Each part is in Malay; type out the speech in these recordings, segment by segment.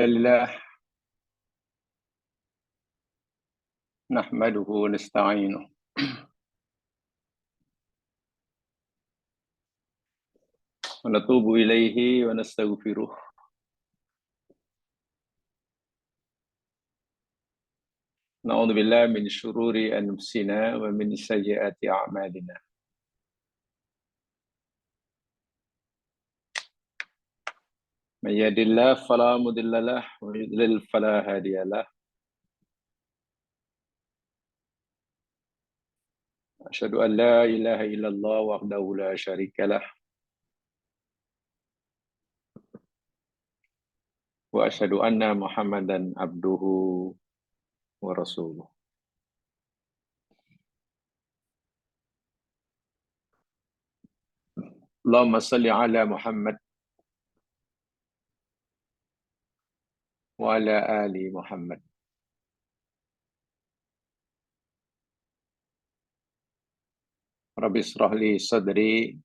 لله نحمده ونستعينه ونتوب إليه ونستغفره نعوذ بالله من شرور أنفسنا ومن سيئات أعمالنا من يهد الله فلا مضل له ومن يضلل فلا هادي له أشهد أن لا إله إلا الله وحده لا شريك له وأشهد أن محمدا عبده ورسوله اللهم صل على محمد وعلى آل محمد رب اشرح لي صدري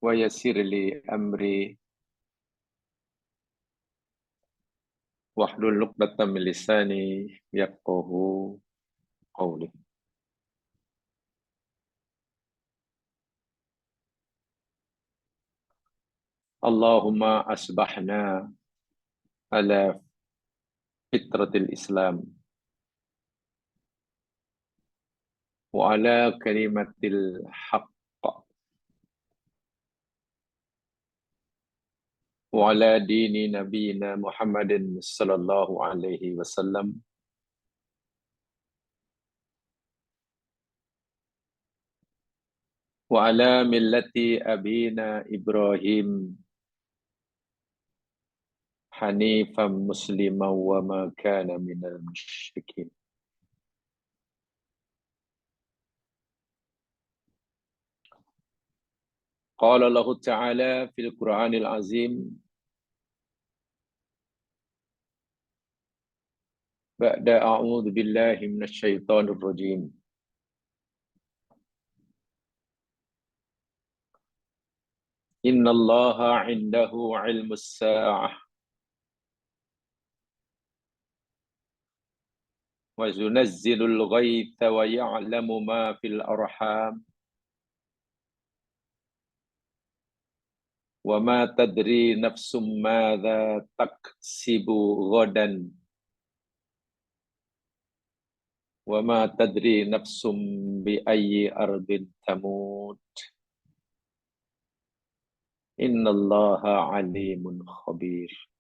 ويسر لي أمري واحلل عقدة من لساني يفقهوا قولي. اللهم أصبحنا على فطرة الإسلام وعلى كلمة الحق وعلى دين نبينا محمد صلى الله عليه وسلم وعلى ملة أبينا إبراهيم حنيفا مسلما وما كان من المشركين. قال الله تعالى في القرآن العظيم بعد أعوذ بالله من الشيطان الرجيم إن الله عنده علم الساعة وينزل الغيث ويعلم ما في الأرحام وما تدري نفس ماذا تكسب غدا وما تدري نفس بأي أرض تموت إن الله عليم خبير.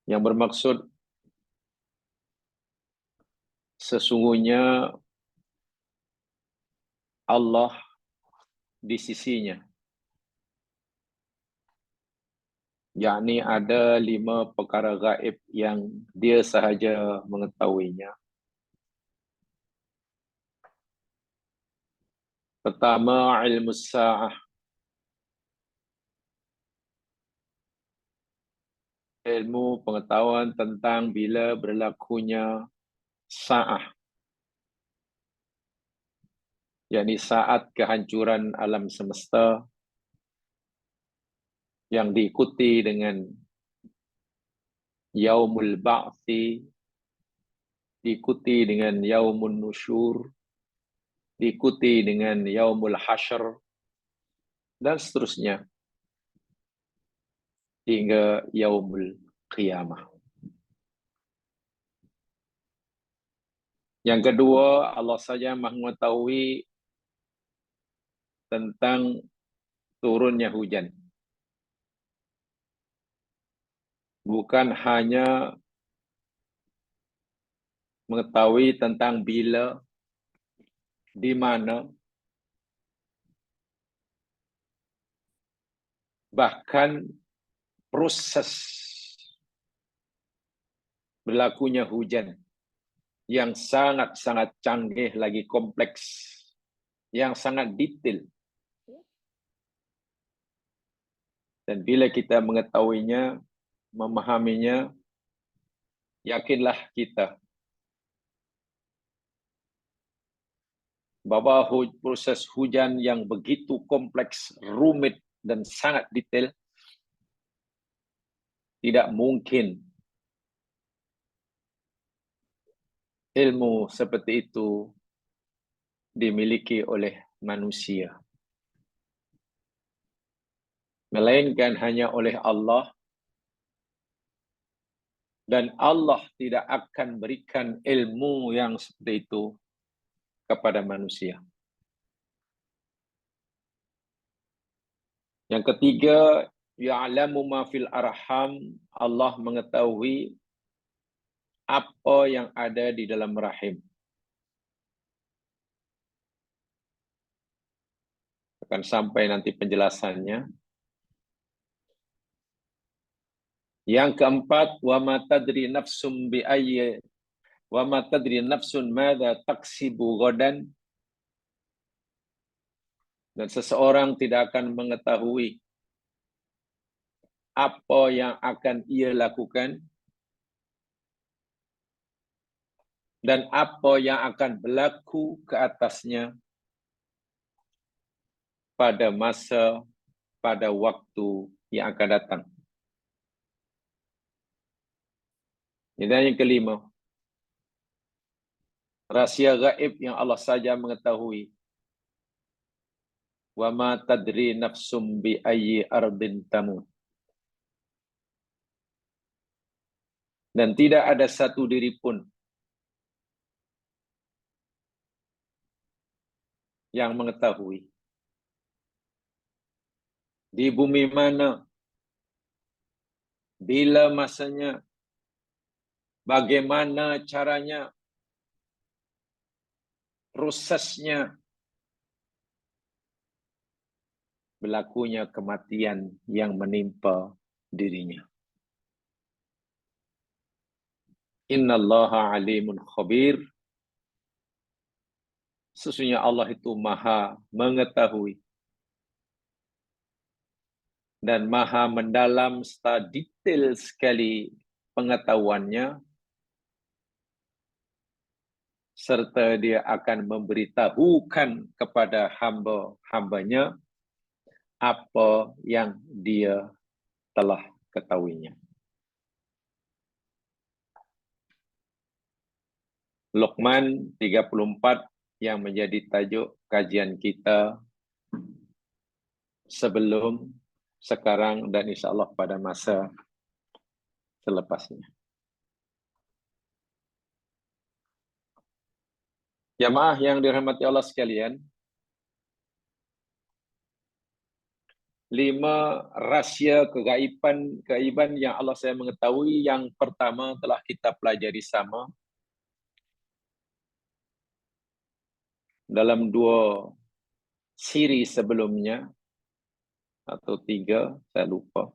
Yang bermaksud sesungguhnya Allah di sisinya, yakni ada 5 perkara gaib yang dia sahaja mengetahuinya. Pertama, ilmu sa'ah, ilmu pengetahuan tentang bila berlakunya sa'ah, yakni saat kehancuran alam semesta yang diikuti dengan yaumul ba'thi, diikuti dengan yaumun nusyur, diikuti dengan yaumul hasyr, dan seterusnya hingga yaumul qiyamah. Yang kedua, Allah saja Maha mengetahui tentang turunnya hujan. Bukan hanya mengetahui tentang bila, di mana, bahkan proses berlakunya hujan yang sangat-sangat canggih lagi kompleks, yang sangat detail. Dan bila kita mengetahuinya, memahaminya, yakinlah kita bahwa proses hujan yang begitu kompleks, rumit, dan sangat detail, tidak mungkin ilmu seperti itu dimiliki oleh manusia, melainkan hanya oleh Allah, dan Allah tidak akan berikan ilmu yang seperti itu kepada manusia. Yang ketiga, ya'lamu ma fil arham, Allah mengetahui apa yang ada di dalam rahim. Akan sampai nanti penjelasannya. Yang keempat, wa ma tadri nafsum bi ayyi wa ma tadri nafsun madza taksibu ghadan, dan seseorang tidak akan mengetahui apa yang akan ia lakukan dan apa yang akan berlaku ke atasnya pada masa, pada waktu yang akan datang. Dan yang kelima, rahasia gaib yang Allah saja mengetahui. Wa ma tadri nafsum bi ayyi ardin tamut. Dan tidak ada satu diri pun yang mengetahui di bumi mana, bila masanya, bagaimana caranya, prosesnya berlakunya kematian yang menimpa dirinya. Innallaha alimun khabir. Sesungguhnya Allah itu maha mengetahui dan maha mendalam serta detail sekali pengetahuannya, serta dia akan memberitahukan kepada hamba-hambanya apa yang dia telah ketahuinya. Luqman 34 yang menjadi tajuk kajian kita sebelum, sekarang, dan insyaAllah pada masa selepasnya. Jamaah yang dirahmati Allah sekalian, 5 rahsia kegaiban yang Allah saya mengetahui. Yang pertama telah kita pelajari sama dalam 2 siri sebelumnya, atau 3, saya lupa.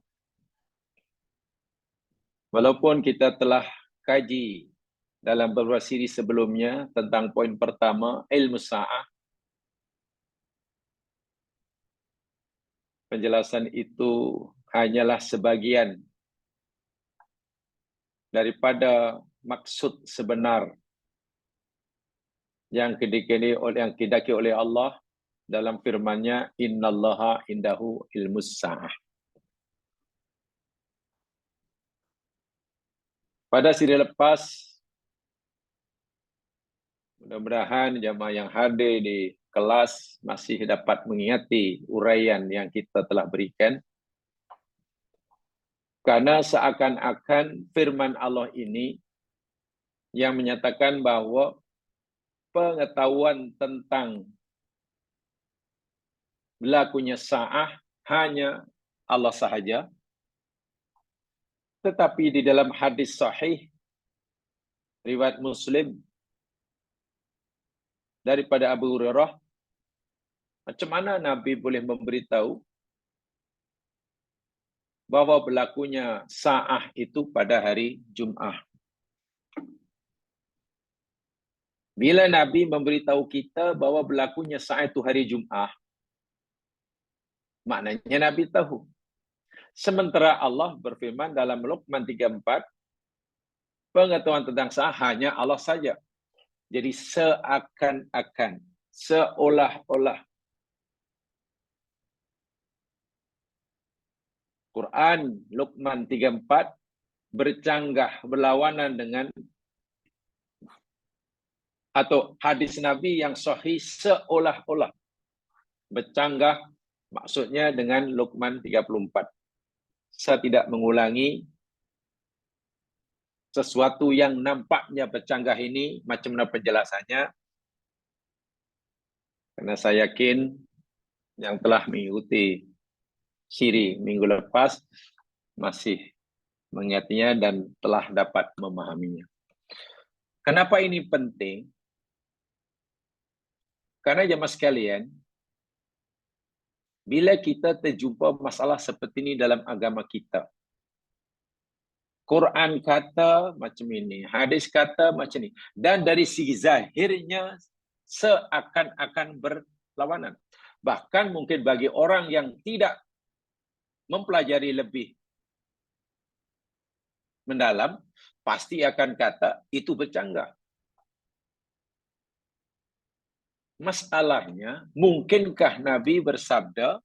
Walaupun kita telah kaji dalam beberapa siri sebelumnya tentang poin pertama, ilmu sa'ah, penjelasan itu hanyalah sebagian daripada maksud sebenar yang didaki oleh Allah dalam firman-Nya, innallaha indahu ilmus sa'ah. Pada siri lepas, mudah-mudahan jamaah yang hadir di kelas masih dapat mengingati uraian yang kita telah berikan. Karena seakan-akan firman Allah ini yang menyatakan bahwa pengetahuan tentang berlakunya sa'ah hanya Allah sahaja. Tetapi di dalam hadis sahih riwayat Muslim daripada Abu Hurairah, macam mana Nabi boleh memberitahu bahwa berlakunya sa'ah itu pada hari Jum'ah? Bila Nabi memberitahu kita bahwa berlakunya sa'ah itu hari Jum'ah, maknanya Nabi tahu. Sementara Allah berfirman dalam Luqman 34, pengetahuan tentang sa'ah hanya Allah saja. Jadi seakan-akan seolah-olah Quran Luqman 34 bercanggah berlawanan dengan atau hadis Nabi yang sahih seolah-olah bercanggah, maksudnya dengan Luqman 34. Saya tidak mengulangi sesuatu yang nampaknya bercanggah ini macam mana penjelasannya, karena saya yakin yang telah mengikuti siri minggu lepas masih mengingatnya dan telah dapat memahaminya. Kenapa ini penting? Karena jemaah sekalian, bila kita terjumpa masalah seperti ini dalam agama kita, Quran kata macam ini, hadis kata macam ini, dan dari segi zahirnya seakan-akan berlawanan. Bahkan mungkin bagi orang yang tidak mempelajari lebih mendalam, pasti akan kata itu bercanggah. Masalahnya, mungkinkah Nabi bersabda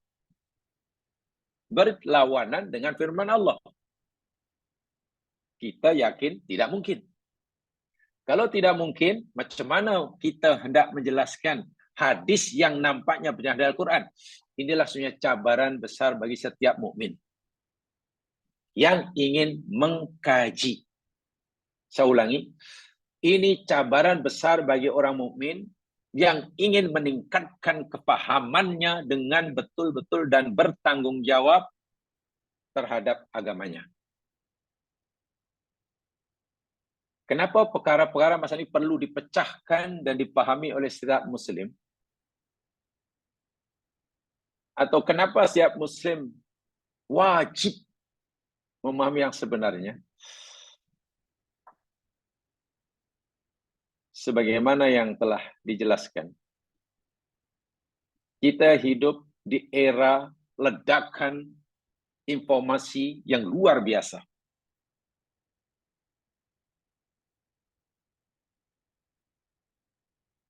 berlawanan dengan firman Allah? Kita yakin tidak mungkin. Kalau tidak mungkin, macam mana kita hendak menjelaskan hadis yang nampaknya bercanggah dengan Al-Quran? Inilah sebenarnya cabaran besar bagi setiap mukmin yang ingin mengkaji. Saya ulangi, ini cabaran besar bagi orang mukmin yang ingin meningkatkan kepahamannya dengan betul-betul dan bertanggung jawab terhadap agamanya. Kenapa perkara-perkara macam ini perlu dipecahkan dan dipahami oleh setiap Muslim? Atau kenapa setiap Muslim wajib memahami yang sebenarnya? Sebagaimana yang telah dijelaskan, kita hidup di era ledakan informasi yang luar biasa.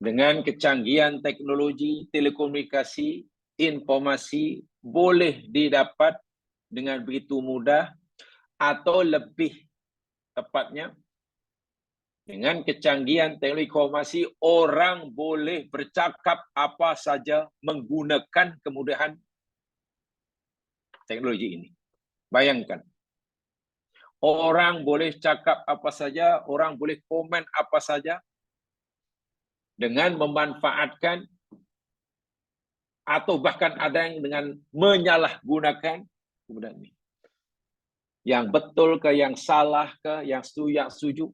Dengan kecanggihan teknologi, telekomunikasi, informasi boleh didapat dengan begitu mudah, atau lebih tepatnya, dengan kecanggihan teknologi informasi, orang boleh bercakap apa saja menggunakan kemudahan teknologi ini. Bayangkan, orang boleh cakap apa saja, orang boleh komen apa saja, dengan memanfaatkan atau bahkan ada yang dengan menyalahgunakan kemudahan ini. Yang betul ke, yang salah ke, yang setuju,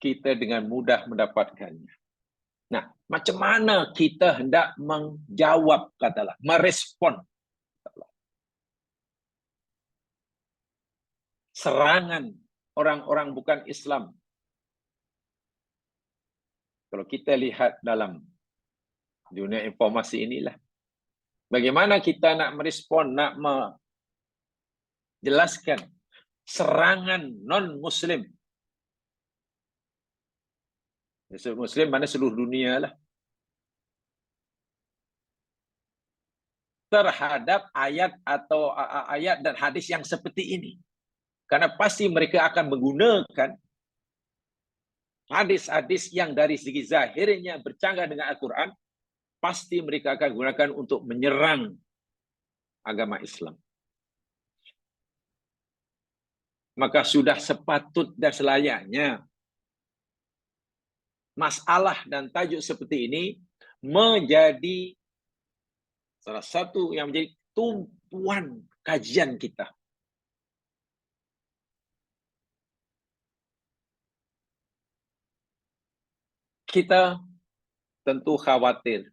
kita dengan mudah mendapatkannya. Nah, macam mana kita hendak menjawab, katalah, merespon serangan orang-orang bukan Islam? Kalau kita lihat dalam dunia informasi inilah, bagaimana kita nak merespon, nak menjelaskan serangan non-Muslim. Muslim mana seluruh dunia lah, terhadap ayat atau ayat dan hadis yang seperti ini. Karena pasti mereka akan menggunakan hadis-hadis yang dari segi zahirnya bercanggah dengan Al-Quran, pasti mereka akan gunakan untuk menyerang agama Islam. Maka sudah sepatut dan selayaknya masalah dan tajuk seperti ini menjadi salah satu yang menjadi tumpuan kajian kita. Kita tentu khawatir.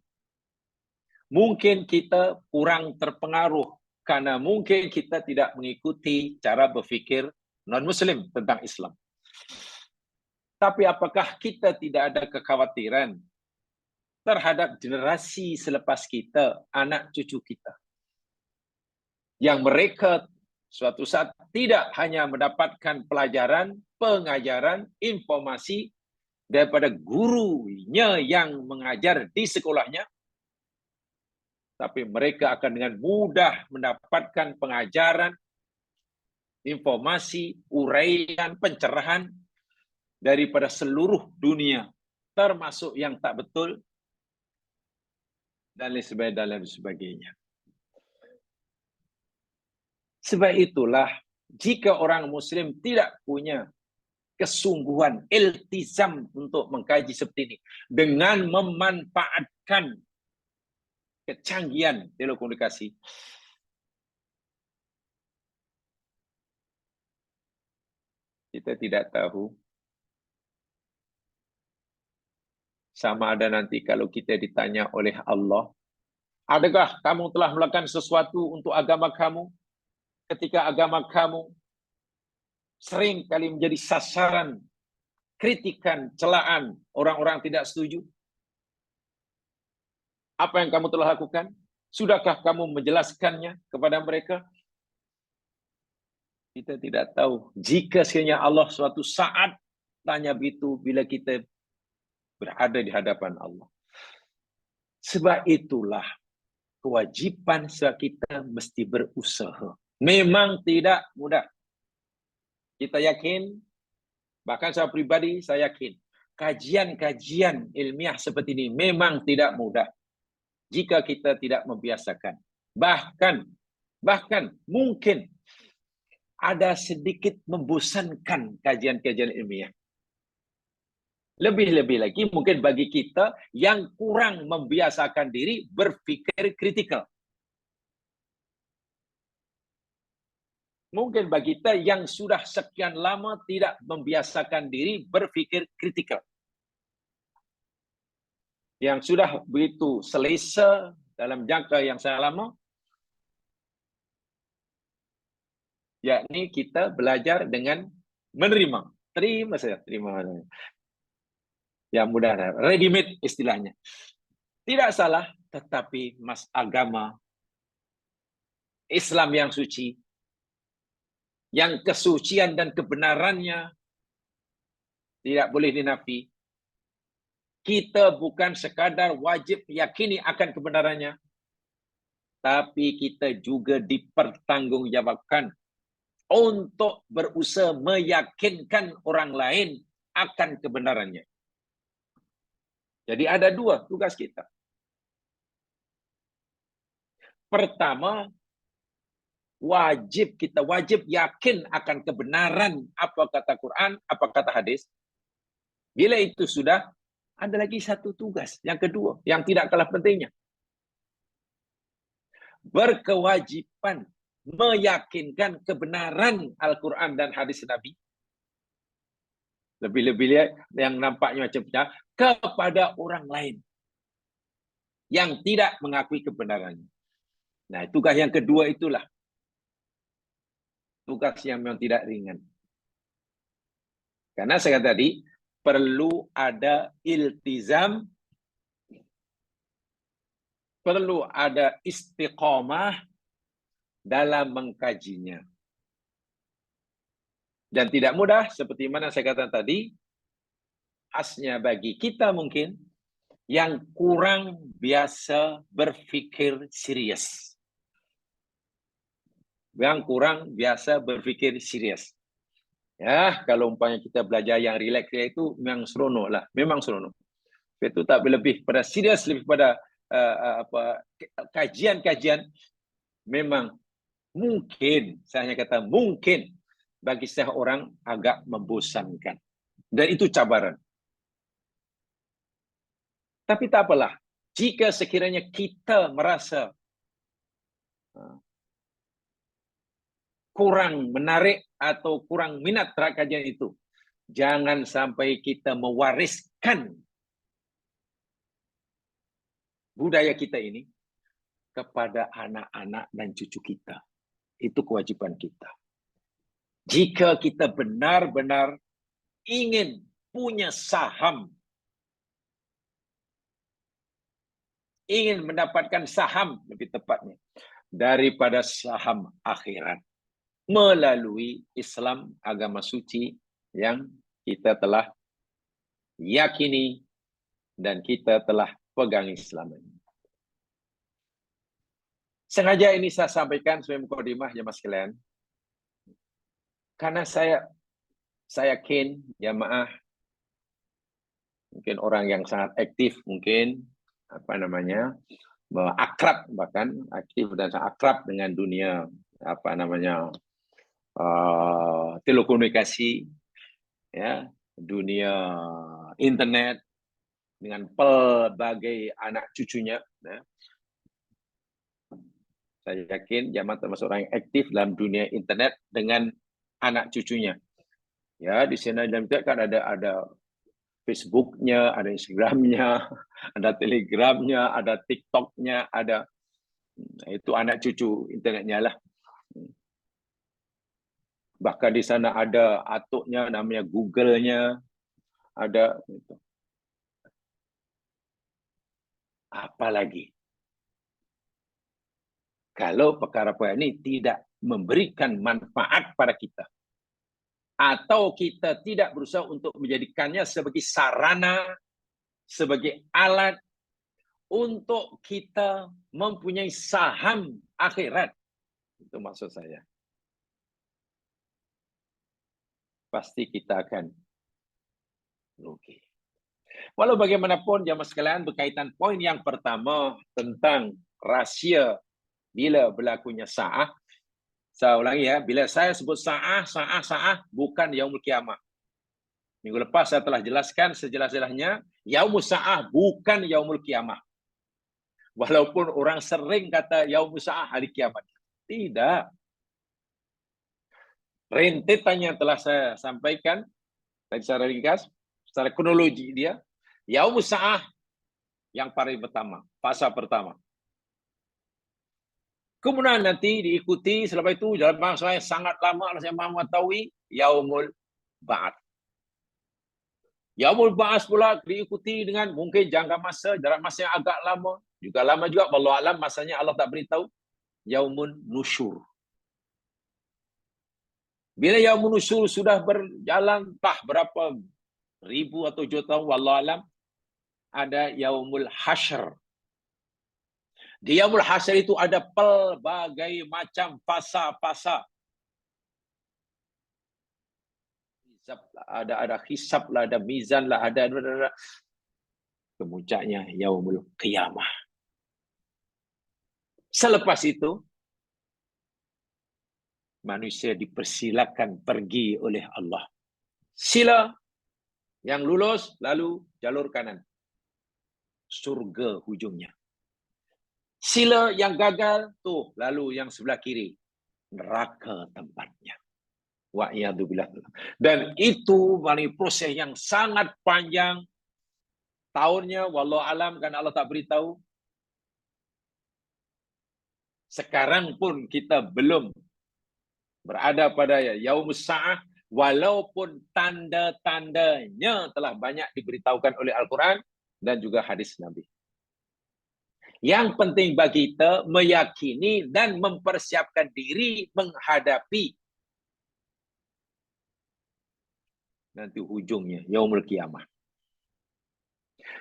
Mungkin kita kurang terpengaruh karena mungkin kita tidak mengikuti cara berfikir non-Muslim tentang Islam. Tapi apakah kita tidak ada kekhawatiran terhadap generasi selepas kita, anak cucu kita, yang mereka suatu saat tidak hanya mendapatkan pelajaran, pengajaran, informasi daripada gurunya yang mengajar di sekolahnya, tapi mereka akan dengan mudah mendapatkan pengajaran, informasi, uraian, pencerahan daripada seluruh dunia, termasuk yang tak betul, dan lain sebagainya. Sebab itulah, jika orang Muslim tidak punya kesungguhan, iltizam untuk mengkaji seperti ini, dengan memanfaatkan kecanggihan telekomunikasi, kita tidak tahu sama ada nanti kalau kita ditanya oleh Allah, adakah kamu telah melakukan sesuatu untuk agama kamu, ketika agama kamu sering kali menjadi sasaran kritikan, celaan orang-orang tidak setuju? Apa yang kamu telah lakukan? Sudahkah kamu menjelaskannya kepada mereka? Kita tidak tahu. Jika sekiranya Allah suatu saat tanya begitu bila kita berada di hadapan Allah. Sebab itulah kewajiban kita mesti berusaha. Memang tidak mudah. Kita yakin, bahkan saya pribadi saya yakin, kajian-kajian ilmiah seperti ini memang tidak mudah jika kita tidak membiasakan. Bahkan mungkin ada sedikit membosankan kajian-kajian ilmiah. Lebih-lebih lagi mungkin bagi kita yang kurang membiasakan diri berpikir kritikal. Mungkin bagi kita yang sudah sekian lama tidak membiasakan diri berpikir kritikal. Yang sudah begitu selesa dalam jangka yang sangat lama, yakni kita belajar dengan menerima. Terima saja, terima. Ya mudah, ready-made istilahnya. Tidak salah, tetapi agama Islam yang suci, yang kesucian dan kebenarannya tidak boleh dinafi. Kita bukan sekadar wajib yakini akan kebenarannya, tapi kita juga dipertanggungjawabkan untuk berusaha meyakinkan orang lain akan kebenarannya. Jadi ada dua tugas kita. Pertama, kita wajib yakin akan kebenaran apa kata Quran, apa kata hadis. Bila itu sudah, ada lagi satu tugas, yang kedua, yang tidak kalah pentingnya. Berkewajiban meyakinkan kebenaran Al-Quran dan hadis Nabi. Lebih-lebih yang nampaknya macamnya kepada orang lain yang tidak mengakui kebenarannya. Nah, tugas yang kedua itulah tugas yang memang tidak ringan. Karena saya kata tadi, perlu ada iltizam, perlu ada istiqamah dalam mengkajinya. Dan tidak mudah, seperti mana saya katakan tadi, khasnya bagi kita mungkin, yang kurang biasa berpikir serius. Yang kurang biasa berpikir serius. Ya, kalau umpamanya kita belajar yang rileks itu memang seronok lah, memang seronok. Itu tak lebih pada serius, lebih pada kajian-kajian, memang mungkin, saya hanya kata mungkin bagi seorang agak membosankan. Dan itu cabaran. Tapi tak apalah, jika sekiranya kita merasa kurang menarik atau kurang minat terhadap kajian itu, jangan sampai kita mewariskan budaya kita ini kepada anak-anak dan cucu kita. Itu kewajiban kita. Jika kita benar-benar ingin punya saham, ingin mendapatkan saham lebih tepatnya, daripada saham akhirat, melalui Islam, agama suci yang kita telah yakini, dan kita telah pegangi selama ini. Sengaja ini saya sampaikan sebagai mukadimah jemaah sekalian, karena saya yakin jamaah, mungkin orang yang sangat aktif, mungkin akrab, bahkan aktif dan sangat akrab dengan dunia telekomunikasi, ya, dunia internet, dengan pelbagai anak cucunya. Ya. Saya yakin jamaah termasuk orang yang aktif dalam dunia internet dengan anak cucunya. Ya, di sini dalam itu kan ada Facebook-nya, ada Instagram-nya, ada Telegram-nya, ada TikTok-nya, ada itu anak cucu internetnya lah. Bahkan di sana ada atuknya namanya Google-nya, ada gitu. Apalagi kalau perkara-perkara ini tidak memberikan manfaat pada kita, atau kita tidak berusaha untuk menjadikannya sebagai sarana, sebagai alat untuk kita mempunyai saham akhirat. Itu maksud saya. Pasti kita akan rugi. Walau bagaimanapun jamaah sekalian, berkaitan poin yang pertama tentang rahsia bila berlakunya sa'ah. Saya ulangi ya, bila saya sebut sa'ah bukan yaumul kiamah. Minggu lepas saya telah jelaskan sejelas-jelasnya, yaumul sa'ah bukan yaumul kiamah. Walaupun orang sering kata yaumul sa'ah hari kiamat. Tidak. Rentetannya telah saya sampaikan secara ringkas, secara kronologi dia. Yaumul sa'ah yang paling pertama, fasa pertama. Kemudian nanti diikuti selepas itu dalam masa yang sangat lama saya mengetahui yaumul ba'ats. Yaumul ba'ats pula diikuti dengan mungkin jangka masa, jarak masa yang agak lama, juga lama juga, wallahu alam masanya Allah tak beritahu, yaumun nusyur. Bila yaumun nusyur sudah berjalan tak berapa ribu atau juta tahun, wallahu alam, ada yaumul hasyr. Di yaumul hasyr itu ada pelbagai macam fasa-fasa. Ada hisab lah, ada mizan lah, ada. Kemuncaknya yaumul qiyamah. Selepas itu manusia dipersilakan pergi oleh Allah. Sila yang lulus lalu jalur kanan. Surga hujungnya. Sila yang gagal tuh lalu yang sebelah kiri. Neraka tempatnya. Wa'iyadzubillah. Dan itu proses yang sangat panjang. Tahunnya wallahu alam kan Allah tak beritahu. Sekarang pun kita belum berada pada yaumus sa'ah, walaupun tanda-tandanya telah banyak diberitahukan oleh Al-Quran dan juga hadis Nabi. Yang penting bagi kita meyakini dan mempersiapkan diri menghadapi nanti hujungnya yaumul kiamah.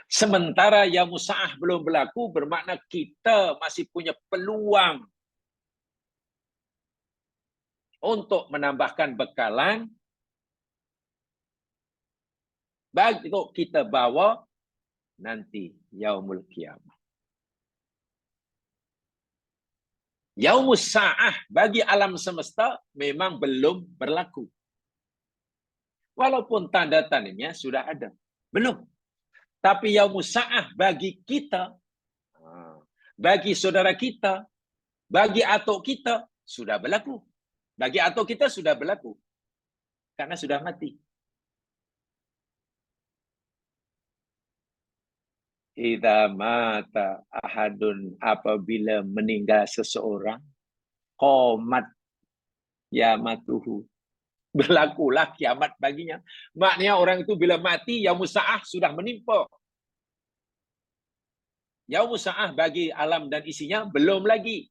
Sementara yaumus sa'ah belum berlaku, bermakna kita masih punya peluang untuk menambahkan bekalan bagi kita bawa nanti yaumul kiamah. Yaumus sa'ah bagi alam semesta memang belum berlaku. Walaupun tanda-tandanya sudah ada. Belum. Tapi yaumus sa'ah bagi kita, bagi saudara kita, bagi atuk kita, sudah berlaku. Bagi atuk kita sudah berlaku. Karena sudah mati. Idza mata ahadun, apabila meninggal seseorang, qomat yamatuhu, berlakulah kiamat baginya. Maknanya orang itu bila mati, yaumus sa'ah sudah menimpa. Yaumus sa'ah bagi alam dan isinya belum lagi.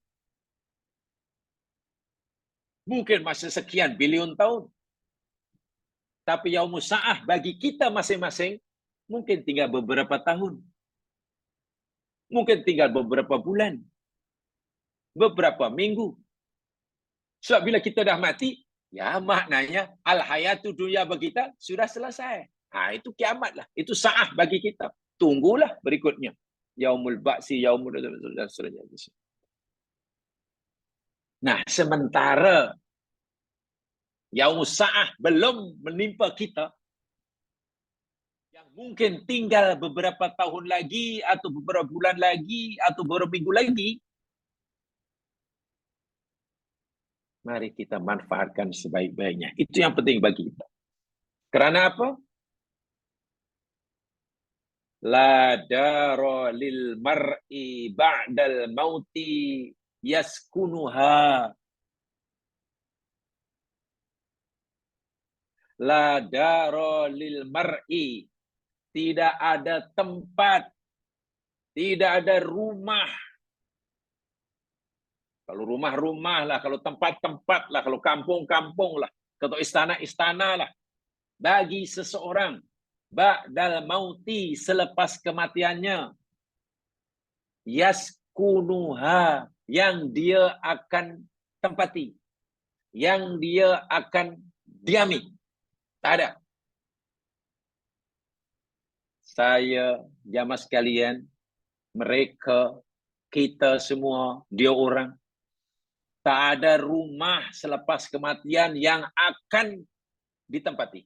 Mungkin masa sekian bilion tahun. Tapi yaumus sa'ah bagi kita masing-masing Mungkin tinggal beberapa tahun. Mungkin tinggal beberapa bulan. Beberapa minggu. Sebab bila kita dah mati, ya maknanya al-hayatu dunia bagi kita sudah selesai. Itu kiamat lah. Itu sa'ah bagi kita. Tunggulah berikutnya. Yaumul ba'si, yaumul dan seterusnya. Nah, sementara yaumul sa'ah belum menimpa kita, yang mungkin tinggal beberapa tahun lagi, atau beberapa bulan lagi, atau beberapa minggu lagi, mari kita manfaatkan sebaik-baiknya. Itu yang penting bagi kita. Kerana apa? La dara lil mar'i ba'dal mauti yaskunuha. La dara lil mar'i. Tidak ada tempat, tidak ada rumah. Kalau rumah-rumah lah, kalau tempat-tempat lah, kalau kampung-kampung lah, kalau istana-istana lah. Bagi seseorang, ba'dal mauti, selepas kematiannya, yaskunuha, yang dia akan tempati, yang dia akan diami. Tak ada. Saya, jamaah sekalian, mereka, kita semua, dia orang, tak ada rumah selepas kematian yang akan ditempati.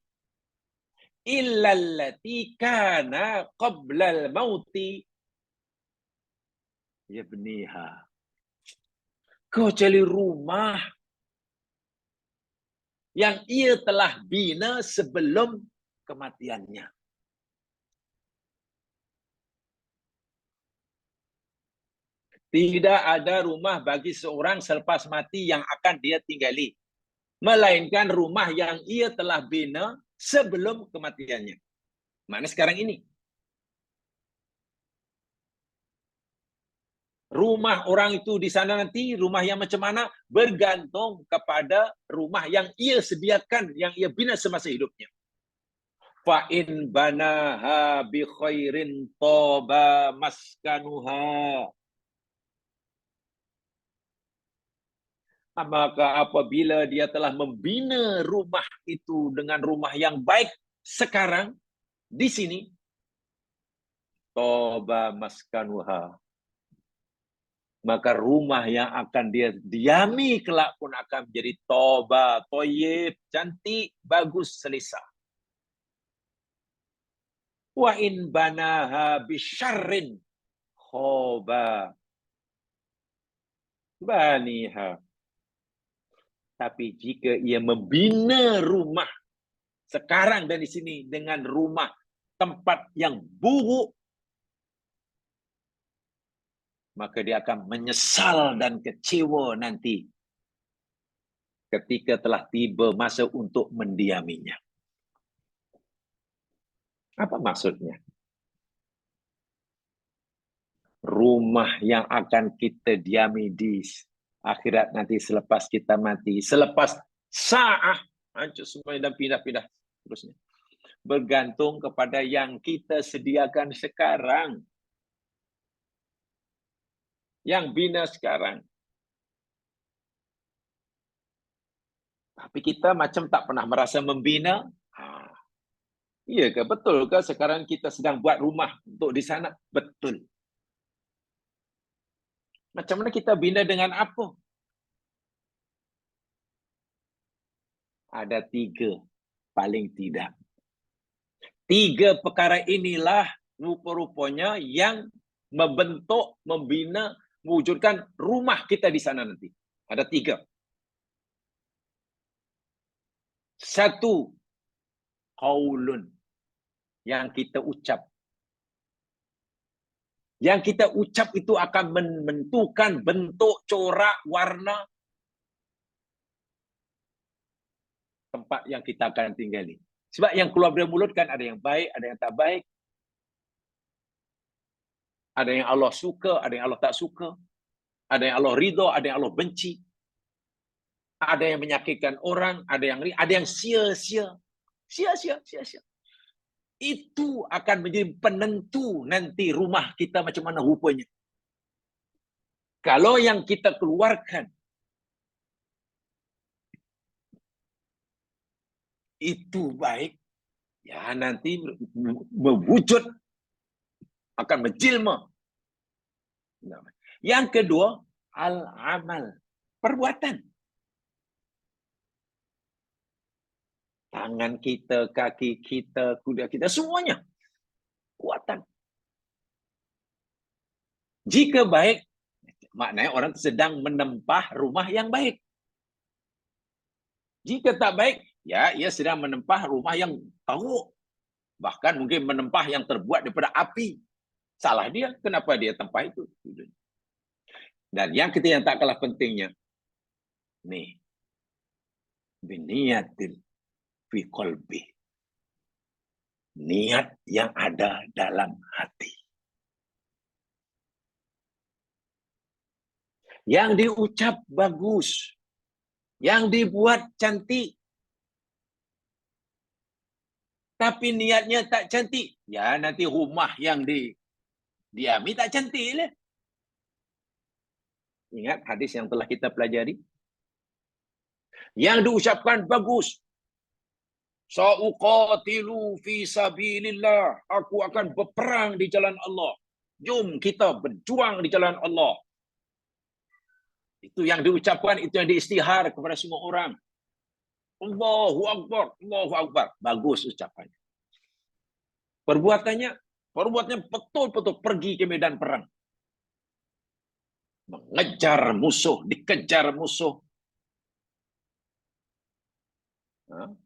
Illallati kana qablal mauti yabniha. Kecuali rumah yang ia telah bina sebelum kematiannya. Tidak ada rumah bagi seorang selepas mati yang akan dia tinggali, melainkan rumah yang ia telah bina sebelum kematiannya. Maknanya sekarang ini. Rumah orang itu di sana nanti, rumah yang macam mana, bergantung kepada rumah yang ia sediakan, yang ia bina semasa hidupnya. Fa in banaha bi khairin toba maskanuha. Maka apabila dia telah membina rumah itu dengan rumah yang baik sekarang, di sini, toba maskanuha, maka rumah yang akan dia diami kelak pun akan menjadi toba, toyib, cantik, bagus, selesa. Wa in banaha bisyarrin khoba baniha. Tapi jika ia membina rumah sekarang dan di sini dengan rumah tempat yang buruk, maka dia akan menyesal dan kecewa nanti ketika telah tiba masa untuk mendiaminya. Apa maksudnya? Rumah yang akan kita diami di akhirat nanti selepas kita mati, selepas sa'ah, hancur semuanya dan pindah-pindah terusnya. Bergantung kepada yang kita sediakan sekarang. Yang bina sekarang. Tapi kita macam tak pernah merasa membina. Iya ke? Betul ke sekarang kita sedang buat rumah untuk di sana? Betul. Macam mana kita bina dengan apa? Ada 3 paling tidak. 3 perkara inilah rupa-rupanya yang membentuk, membina, mewujudkan rumah kita di sana nanti. Ada 3. 1, qaulun, yang kita ucap. Yang kita ucap itu akan menentukan bentuk, corak, warna tempat yang kita akan tinggali. Sebab yang keluar dari mulut kan ada yang baik, ada yang tak baik. Ada yang Allah suka, ada yang Allah tak suka. Ada yang Allah ridha, ada yang Allah benci. Ada yang menyakitkan orang, ada yang sia-sia. Sia-sia. Itu akan menjadi penentu nanti rumah kita macam mana rupanya. Kalau yang kita keluarkan itu baik, ya nanti mewujud, akan menjelma. Yang kedua, al-amal, perbuatan. Tangan kita, kaki kita, kuda kita, semuanya kuatan. Jika baik, maknanya orang sedang menempah rumah yang baik. Jika tak baik, ya ia sedang menempah rumah yang teruk. Bahkan mungkin menempah yang terbuat daripada api. Salah dia, kenapa dia tempah itu? Dan yang ketiga yang tak kalah pentingnya, nih, biniyatil fi qalbi. Niat yang ada dalam hati. Yang diucap bagus. Yang dibuat cantik. Tapi niatnya tak cantik. Ya nanti rumah yang diami tak cantik lah. Ingat hadis yang telah kita pelajari. Yang diucapkan bagus. Sa'uqatilu fi sabilillah. Aku akan berperang di jalan Allah. Jom kita berjuang di jalan Allah. Itu yang diucapkan, itu yang diistihar kepada semua orang. Allahu Akbar, Allahu Akbar. Bagus ucapannya. Perbuatannya betul-betul pergi ke medan perang. Mengejar musuh, dikejar musuh.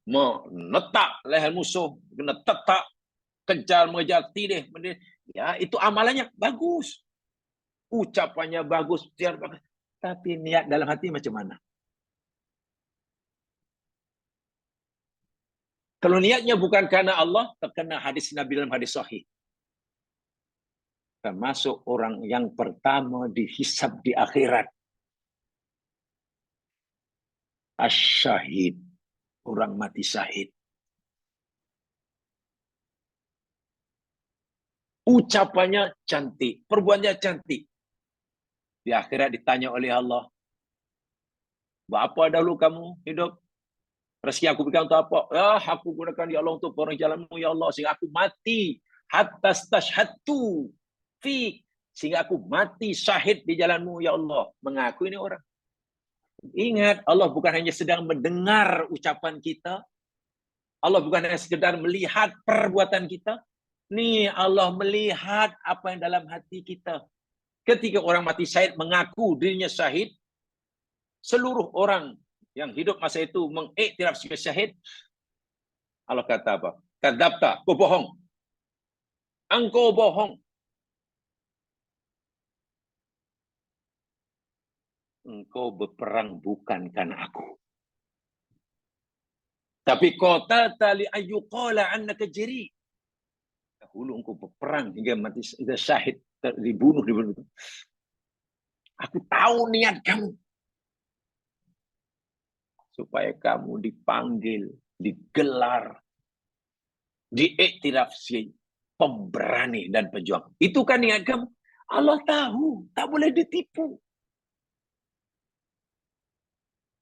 Menetak leher musuh, kena tetak, kejar, mengejar, tidih. Ya, itu amalannya bagus. Ucapannya bagus, tapi niat dalam hati macam mana? Kalau niatnya bukan karena Allah, terkena hadis Nabi dalam hadis sahih. Termasuk orang yang pertama dihisab di akhirat. Asyahid. Orang mati syahid. Ucapannya cantik. Perbuatannya cantik. Di akhirat ditanya oleh Allah. Berapa dahulu kamu hidup? Rezeki aku berikan untuk apa? Ya, aku gunakan ya Allah untuk orang jalanmu ya Allah. Sehingga aku mati. Hatta stashhadtu fi. Sehingga aku mati syahid di jalanmu ya Allah. Mengaku ini orang. Ingat, Allah bukan hanya sedang mendengar ucapan kita. Allah bukan hanya sekedar melihat perbuatan kita. Nih, Allah melihat apa yang dalam hati kita. Ketika orang mati syahid mengaku dirinya syahid, seluruh orang yang hidup masa itu mengiktiraf sebagai syahid, Allah kata apa? Kadzabta, kau bohong. Engkau bohong. Engkau berperang bukan karena aku. Tapi qatalta li ayyuqala annaka jari. Dahulu engkau berperang hingga mati syahid, dibunuh. Aku tahu niat kamu. Supaya kamu dipanggil, digelar, diiktiraf sebagai pemberani dan pejuang. Itu kan niat kamu. Allah tahu, tak boleh ditipu.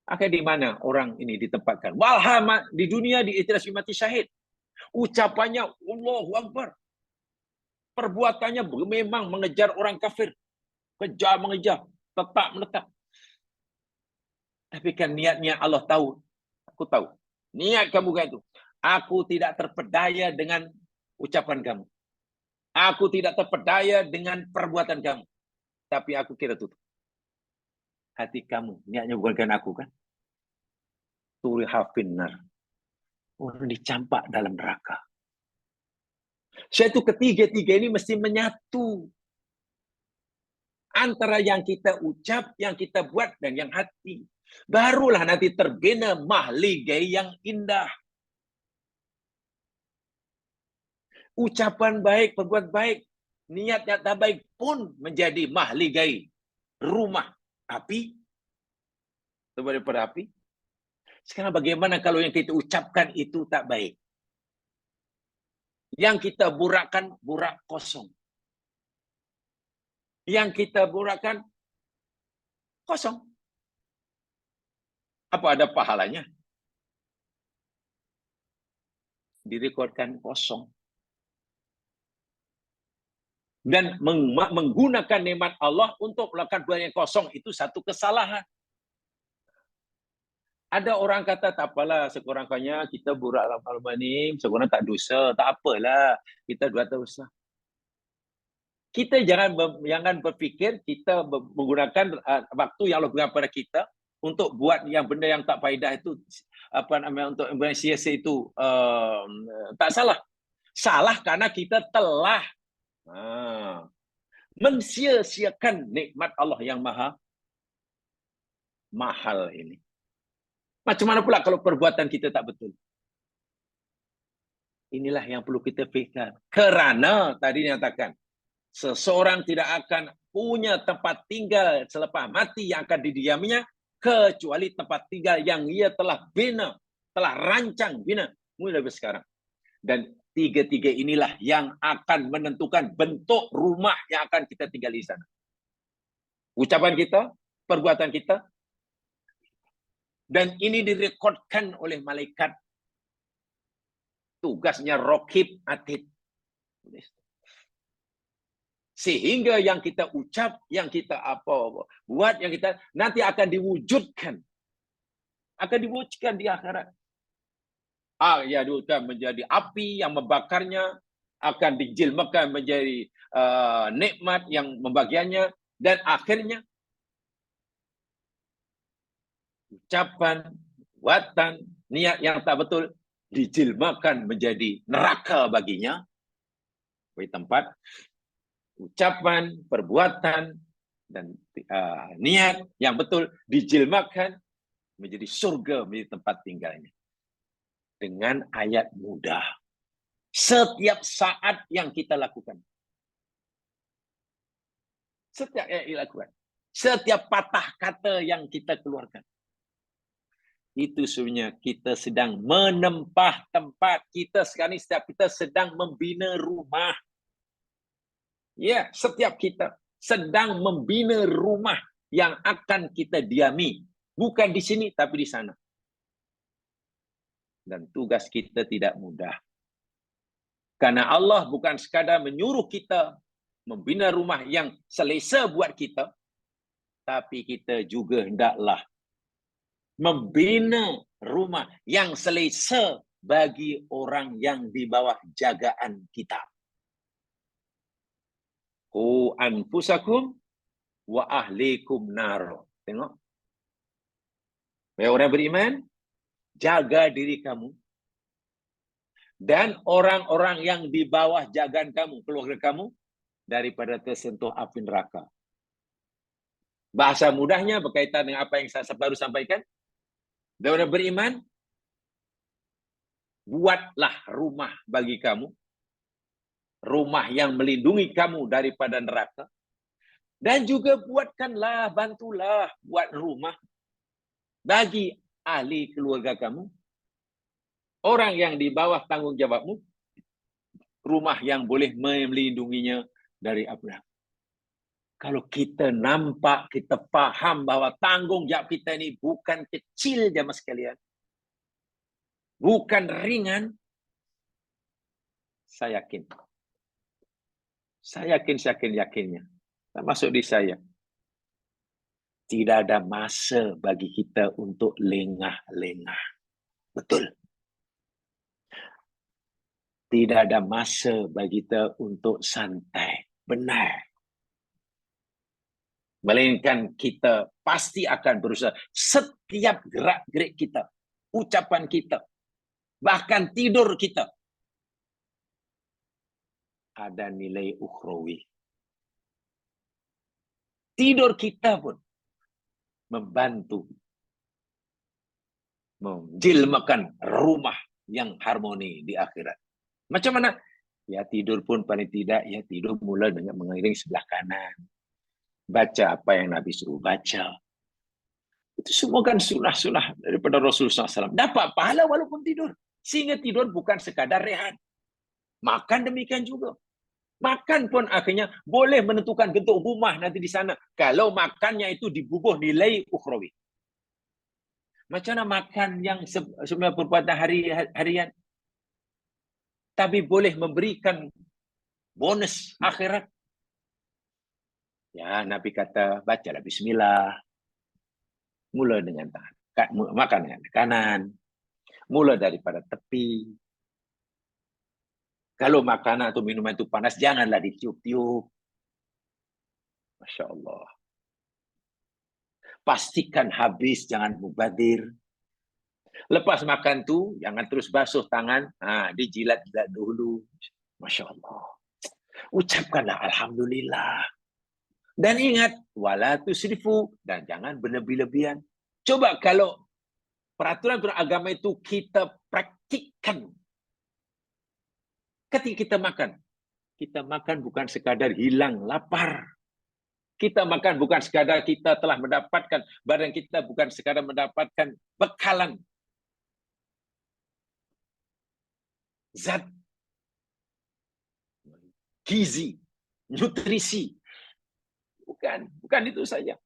Akhirnya di mana orang ini ditempatkan? Walhama di dunia diiktiraf mati syahid. Ucapannya Allahu Akbar. Perbuatannya memang mengejar orang kafir. Kejar mengejar, tetap menetap. Tapi kan niatnya Allah tahu. Aku tahu. Niat kamu kan itu. Aku tidak terpedaya dengan ucapan kamu. Aku tidak terpedaya dengan perbuatan kamu. Tapi aku kira tutup. Hati kamu, niatnya bukan karena aku kan? Turiha finnar. Orang dicampak dalam neraka. Saya itu ketiga-tiga ini mesti menyatu. Antara yang kita ucap, yang kita buat, dan yang hati. Barulah nanti terbina mahligai yang indah. Ucapan baik, perbuatan baik, niat yang tak baik pun menjadi mahligai rumah api. Daripada api. Sekarang bagaimana kalau yang kita ucapkan itu tak baik? Yang kita burakkan, burak kosong. Yang kita burakkan, kosong. Apa ada pahalanya? Direkodkan kosong. Dan menggunakan nikmat Allah untuk melakukan buah yang kosong itu satu kesalahan. Ada orang kata tak apalah, sekurang-kurangnya kita burak lama-lama ni, sekurang tak dosa, tak apalah, kita buat dosa. Kita jangan berfikir kita menggunakan waktu yang Allah berikan pada kita untuk buat yang benda yang tak faedah itu, apa namanya, untuk sia-sia itu tak salah. Salah karena kita telah mensia-siakan nikmat Allah yang maha mahal ini. Macam mana pula kalau perbuatan kita tak betul? Inilah yang perlu kita fikirkan. Kerana tadi nyatakan, seseorang tidak akan punya tempat tinggal selepas mati yang akan didiaminya, kecuali tempat tinggal yang ia telah bina, telah rancang bina mulai dari sekarang. Dan tiga-tiga inilah yang akan menentukan bentuk rumah yang akan kita tinggal di sana. Ucapan kita, perbuatan kita, dan ini direkodkan oleh malaikat. Tugasnya Raqib Atid. Sehingga yang kita ucap, yang kita buat, yang kita nanti akan diwujudkan. Akan diwujudkan di akhirat. Ya, diwujudkan menjadi api yang membakarnya, akan dijilmakan menjadi nikmat yang membagiannya, dan akhirnya ucapan, buatan, niat yang tak betul dijilmakan menjadi neraka baginya. Bagi tempat ucapan, perbuatan, dan niat yang betul dijilmakan menjadi surga, menjadi tempat tinggalnya. Dengan ayat mudah. Setiap saat yang kita lakukan. Setiap yang kita lakukan. Setiap patah kata yang kita keluarkan. Itu sebenarnya kita sedang menempah tempat kita sekarang ini. Setiap kita sedang membina rumah. Ya, setiap kita sedang membina rumah yang akan kita diami. Bukan di sini, tapi di sana. Dan tugas kita tidak mudah. Karena Allah bukan sekadar menyuruh kita membina rumah yang selesa buat kita, tapi kita juga hendaklah membina rumah yang selesa bagi orang yang di bawah jagaan kita. Qu anfusakum wa ahlikum nar. Tengok. Wahai orang beriman, jaga diri kamu dan orang-orang yang di bawah jagaan kamu, keluarga kamu, daripada tersentuh api neraka. Bahasa mudahnya berkaitan dengan apa yang saya baru sampaikan. Dan orang beriman, buatlah rumah bagi kamu, rumah yang melindungi kamu daripada neraka, dan juga buatkanlah, bantulah buat rumah bagi ahli keluarga kamu, orang yang di bawah tanggung jawabmu, rumah yang boleh melindunginya dari api neraka. Kalau kita nampak, kita faham bahwa tanggung jawab kita ini bukan kecil, jamaah sekalian, bukan ringan, saya yakinnya, termasuk di saya, tidak ada masa bagi kita untuk lengah-lengah. Betul. Tidak ada masa bagi kita untuk santai. Benar. Melainkan kita pasti akan berusaha. Setiap gerak-gerik kita, ucapan kita, bahkan tidur kita, ada nilai ukhrawi. Tidur kita pun membantu menjilmakan rumah yang harmoni di akhirat. Macam mana? Ya tidur pun paling tidak, ya tidur mula dengan mengiring sebelah kanan. Baca apa yang Nabi suruh baca. Itu semua kan sunnah-sunnah daripada Rasulullah SAW. Dapat pahala walaupun tidur. Sehingga tidur bukan sekadar rehat. Makan demikian juga. Makan pun akhirnya boleh menentukan bentuk rumah nanti di sana. Kalau makannya itu dibubuh nilai ukhrawi. Macam mana makan yang semua perbuatan harian. Tapi boleh memberikan bonus akhirat. Ya, Nabi kata, bacalah bismillah. Mula dengan tangan. Makan dengan kanan. Mula daripada tepi. Kalau makanan atau minuman itu panas, janganlah ditiup-tiup. Masya Allah. Pastikan habis, jangan mubadir. Lepas makan tu, jangan terus basuh tangan. Dijilat-jilat dulu. Masya Allah. Ucapkanlah Alhamdulillah. Dan ingat, wala tusrifu, dan jangan berlebih-lebihan. Coba kalau peraturan agama itu kita praktikkan. Ketika kita makan bukan sekadar hilang lapar. Kita makan bukan sekadar kita telah mendapatkan, badan kita bukan sekadar mendapatkan bekalan. Zat, gizi, nutrisi. Bukan itu saja.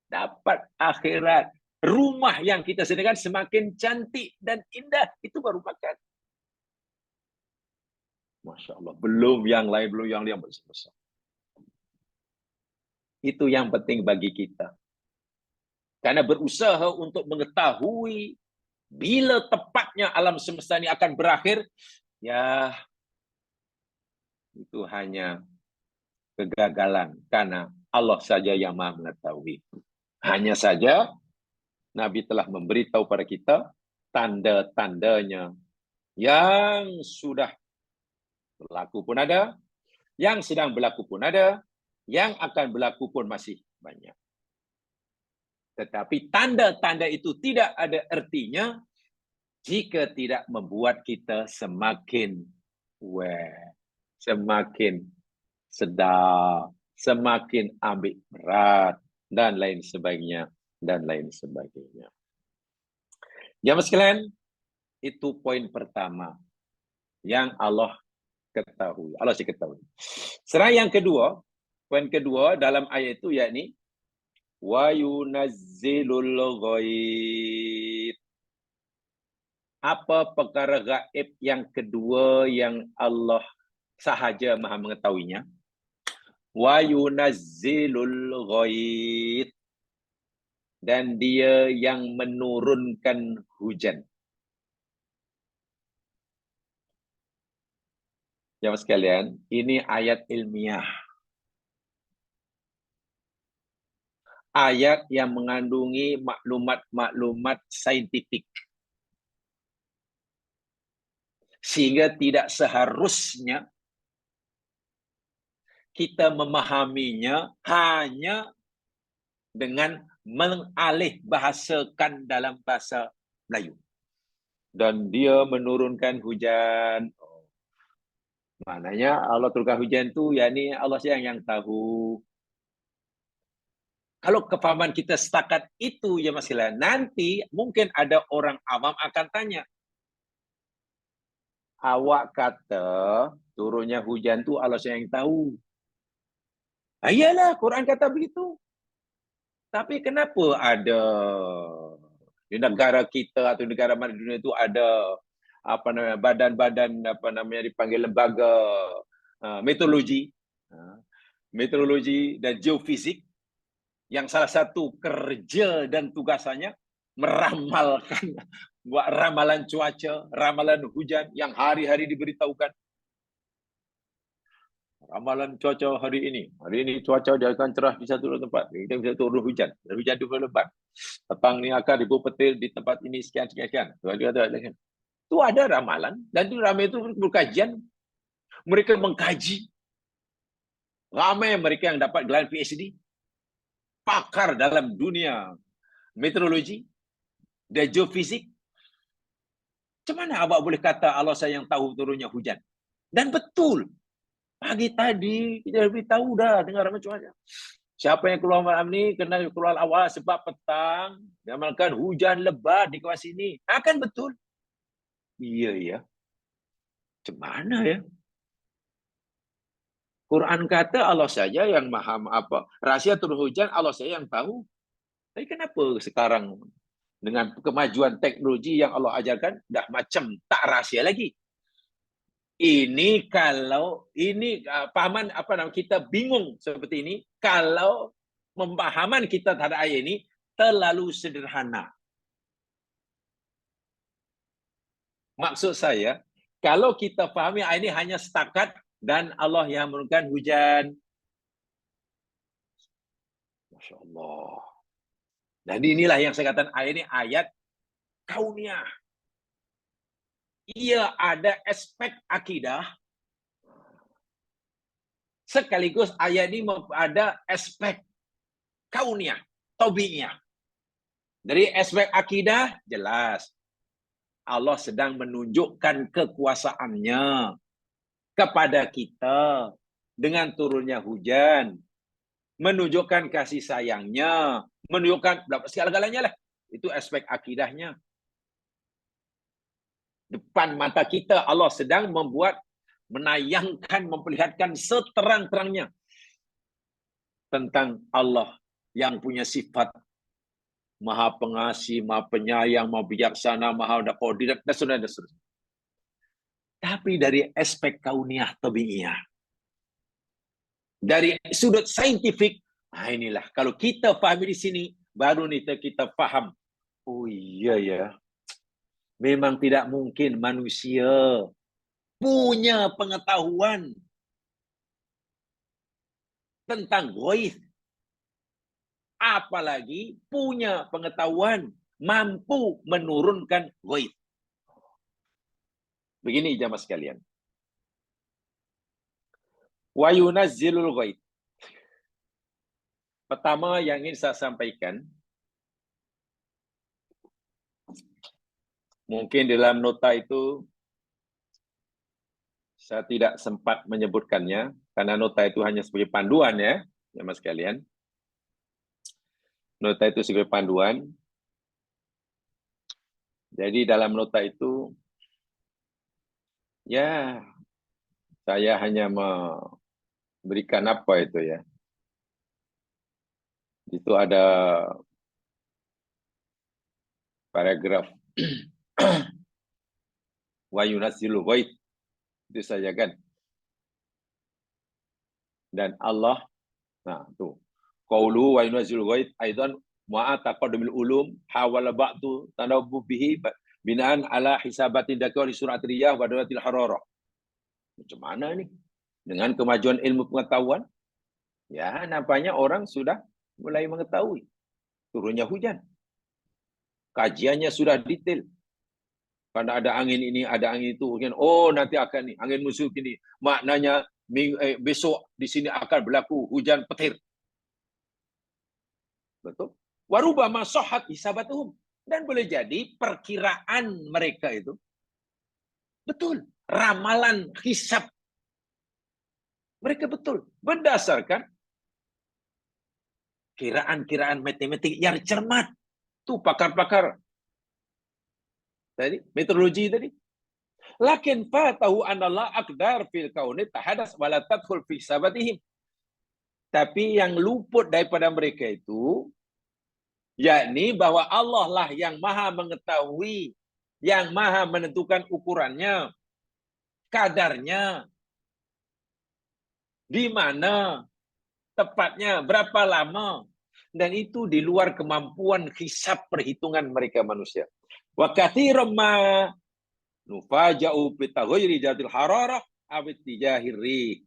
Dapat akhirat. Rumah yang kita sediakan semakin cantik dan indah. Itu baru makan. Masya Allah. Belum yang lain besar-besar. Itu yang penting bagi kita. Karena berusaha untuk mengetahui bila tepatnya alam semesta ini akan berakhir, ya itu hanya kegagalan. Karena Allah saja yang Maha mengetahui. Hanya saja Nabi telah memberitahu pada kita tanda-tandanya yang sudah berlaku pun ada, yang sedang berlaku pun ada, yang akan berlaku pun masih banyak. Tetapi tanda-tanda itu tidak ada artinya jika tidak membuat kita semakin aware, semakin sedar, semakin ambil berat, dan lain sebagainya, dan lain sebagainya. Jamaah sekalian, itu poin pertama yang Allah ketahui. Allah sih ketahui. Serang yang kedua, poin kedua dalam ayat itu yakni wa yunazzilul ghaib. Apa perkara gaib yang kedua yang Allah sahaja Maha mengetahuinya? Wa yunazzilul ghaib. Dan dia yang menurunkan hujan. Jamaah sekalian, ini ayat ilmiah. Ayat yang mengandungi maklumat-maklumat saintifik. Sehingga tidak seharusnya kita memahaminya hanya dengan mengalih bahasakan dalam bahasa Melayu. Dan dia menurunkan hujan. Maknanya Allah turunkan hujan tu, yakni Allah saja yang tahu. Kalau kefahaman kita setakat itu, ya masalah. Nanti mungkin ada orang awam akan tanya, awak kata turunnya hujan tu Allah saja yang tahu. Iyalah, Quran kata begitu. Tapi kenapa ada di negara kita atau negara mana di dunia itu ada badan-badan dipanggil lembaga meteorologi dan geofisik yang salah satu kerja dan tugasannya meramalkan buat ramalan cuaca, ramalan hujan yang hari-hari diberitahukan. Ramalan cuaca hari ini cuaca dia akan cerah di satu tempat, kita bisa turun hujan di lebat. Petang ni akan ribu petir di tempat ini sekian. Itu ada ramalan dan itu ramai itu berkajian. Mereka mengkaji. Ramai mereka yang dapat gelar PhD. Pakar dalam dunia meteorologi dan geofisik. Macam mana awak boleh kata Allah saya yang tahu turunnya hujan? Dan betul. Pagi tadi kita beritahu dah dengar ramai cuaca. Siapa yang keluar malam ni kena keluar awal sebab petang diamalkan hujan lebat di kawasan ini. Akan betul. Iya. Macam mana ya? Quran kata Allah saja yang maha apa rahsia turun hujan, Allah saja yang tahu. Tapi kenapa sekarang dengan kemajuan teknologi yang Allah ajarkan dah macam tak rahsia lagi? Ini kalau ini pahaman apa nama kita bingung seperti ini kalau pemahaman kita terhadap ayat ini terlalu sederhana. Maksud saya, kalau kita fahami ayat ini hanya setakat dan Allah yang menurunkan hujan. Masya Allah. Dan inilah yang saya katakan ayat ini ayat kauniyah. Ia ada aspek akidah. Sekaligus ayat ini ada aspek kauniyah, tabiiyah. Dari aspek akidah, jelas. Allah sedang menunjukkan kekuasaannya kepada kita dengan turunnya hujan. Menunjukkan kasih sayangnya. Menunjukkan segala-galanya lah. Itu aspek akidahnya. Depan mata kita Allah sedang membuat, menayangkan, memperlihatkan seterang-terangnya tentang Allah yang punya sifat Maha Pengasih, Maha Penyayang, Maha Bijaksana, Maha Qadir, dan seterusnya. Tapi dari aspek kauniyah tabiiyah, dari sudut saintifik, inilah kalau kita fahami di sini, baru kita faham. Oh iya ya, memang tidak mungkin manusia punya pengetahuan tentang ghaib, apalagi punya pengetahuan mampu menurunkan ghaib. Begini jamaah sekalian. Wa yunazzilul ghaib. Pertama yang ingin saya sampaikan, mungkin dalam nota itu saya tidak sempat menyebutkannya, karena nota itu hanya sebagai panduan ya, jamaah sekalian. Nota itu sebagai panduan. Jadi dalam nota itu, ya saya hanya memberikan apa itu ya. Itu ada paragraf wa yunazzilul ghaib. Itu saja kan. Dan Allah, nah tuh. Qaulu wa yunazzilul ghaib aidan ma'a taqaddumil ulum hawala ba'du tanawwu bihi binaan ala hisabatin dakwa di surat riyah wa dawatil hararah. Macam mana ni? Dengan kemajuan ilmu pengetahuan, ya nampaknya orang sudah mulai mengetahui turunnya hujan. Kajiannya sudah detail. Karena ada angin ini, ada angin itu. Oh, nanti akan nih, angin musuh ini. Maknanya besok di sini akan berlaku hujan petir. Betul? Warubama sahhat hisabatuhum. Dan boleh jadi perkiraan mereka itu betul. Ramalan hisab mereka betul. Berdasarkan kiraan-kiraan matematik yang cermat. Tuh pakar-pakar tadi, meteorologi tadi. Lakin fatahu anallah aqdar fil kauni tahadas wala tadkhul fi sabatihim. Tapi yang luput daripada mereka itu, yakni bahwa Allah lah yang maha mengetahui, yang maha menentukan ukurannya, kadarnya, di mana, tepatnya, berapa lama. Dan itu di luar kemampuan hisab perhitungan mereka manusia. Wa katsiran ma nufaja'u bi taghayyuri jatil hararah aw tijahir rih.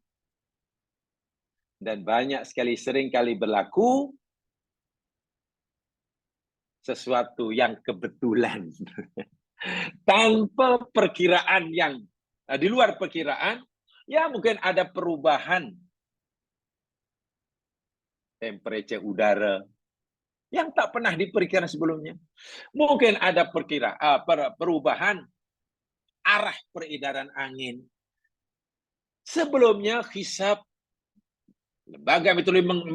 Dan banyak sekali, sering kali berlaku sesuatu yang kebetulan. Tanpa perkiraan yang di luar perkiraan, ya mungkin ada perubahan temperature udara yang tak pernah diperkirakan sebelumnya. Mungkin ada perubahan arah peredaran angin. Sebelumnya hisab, lembaga meteorologi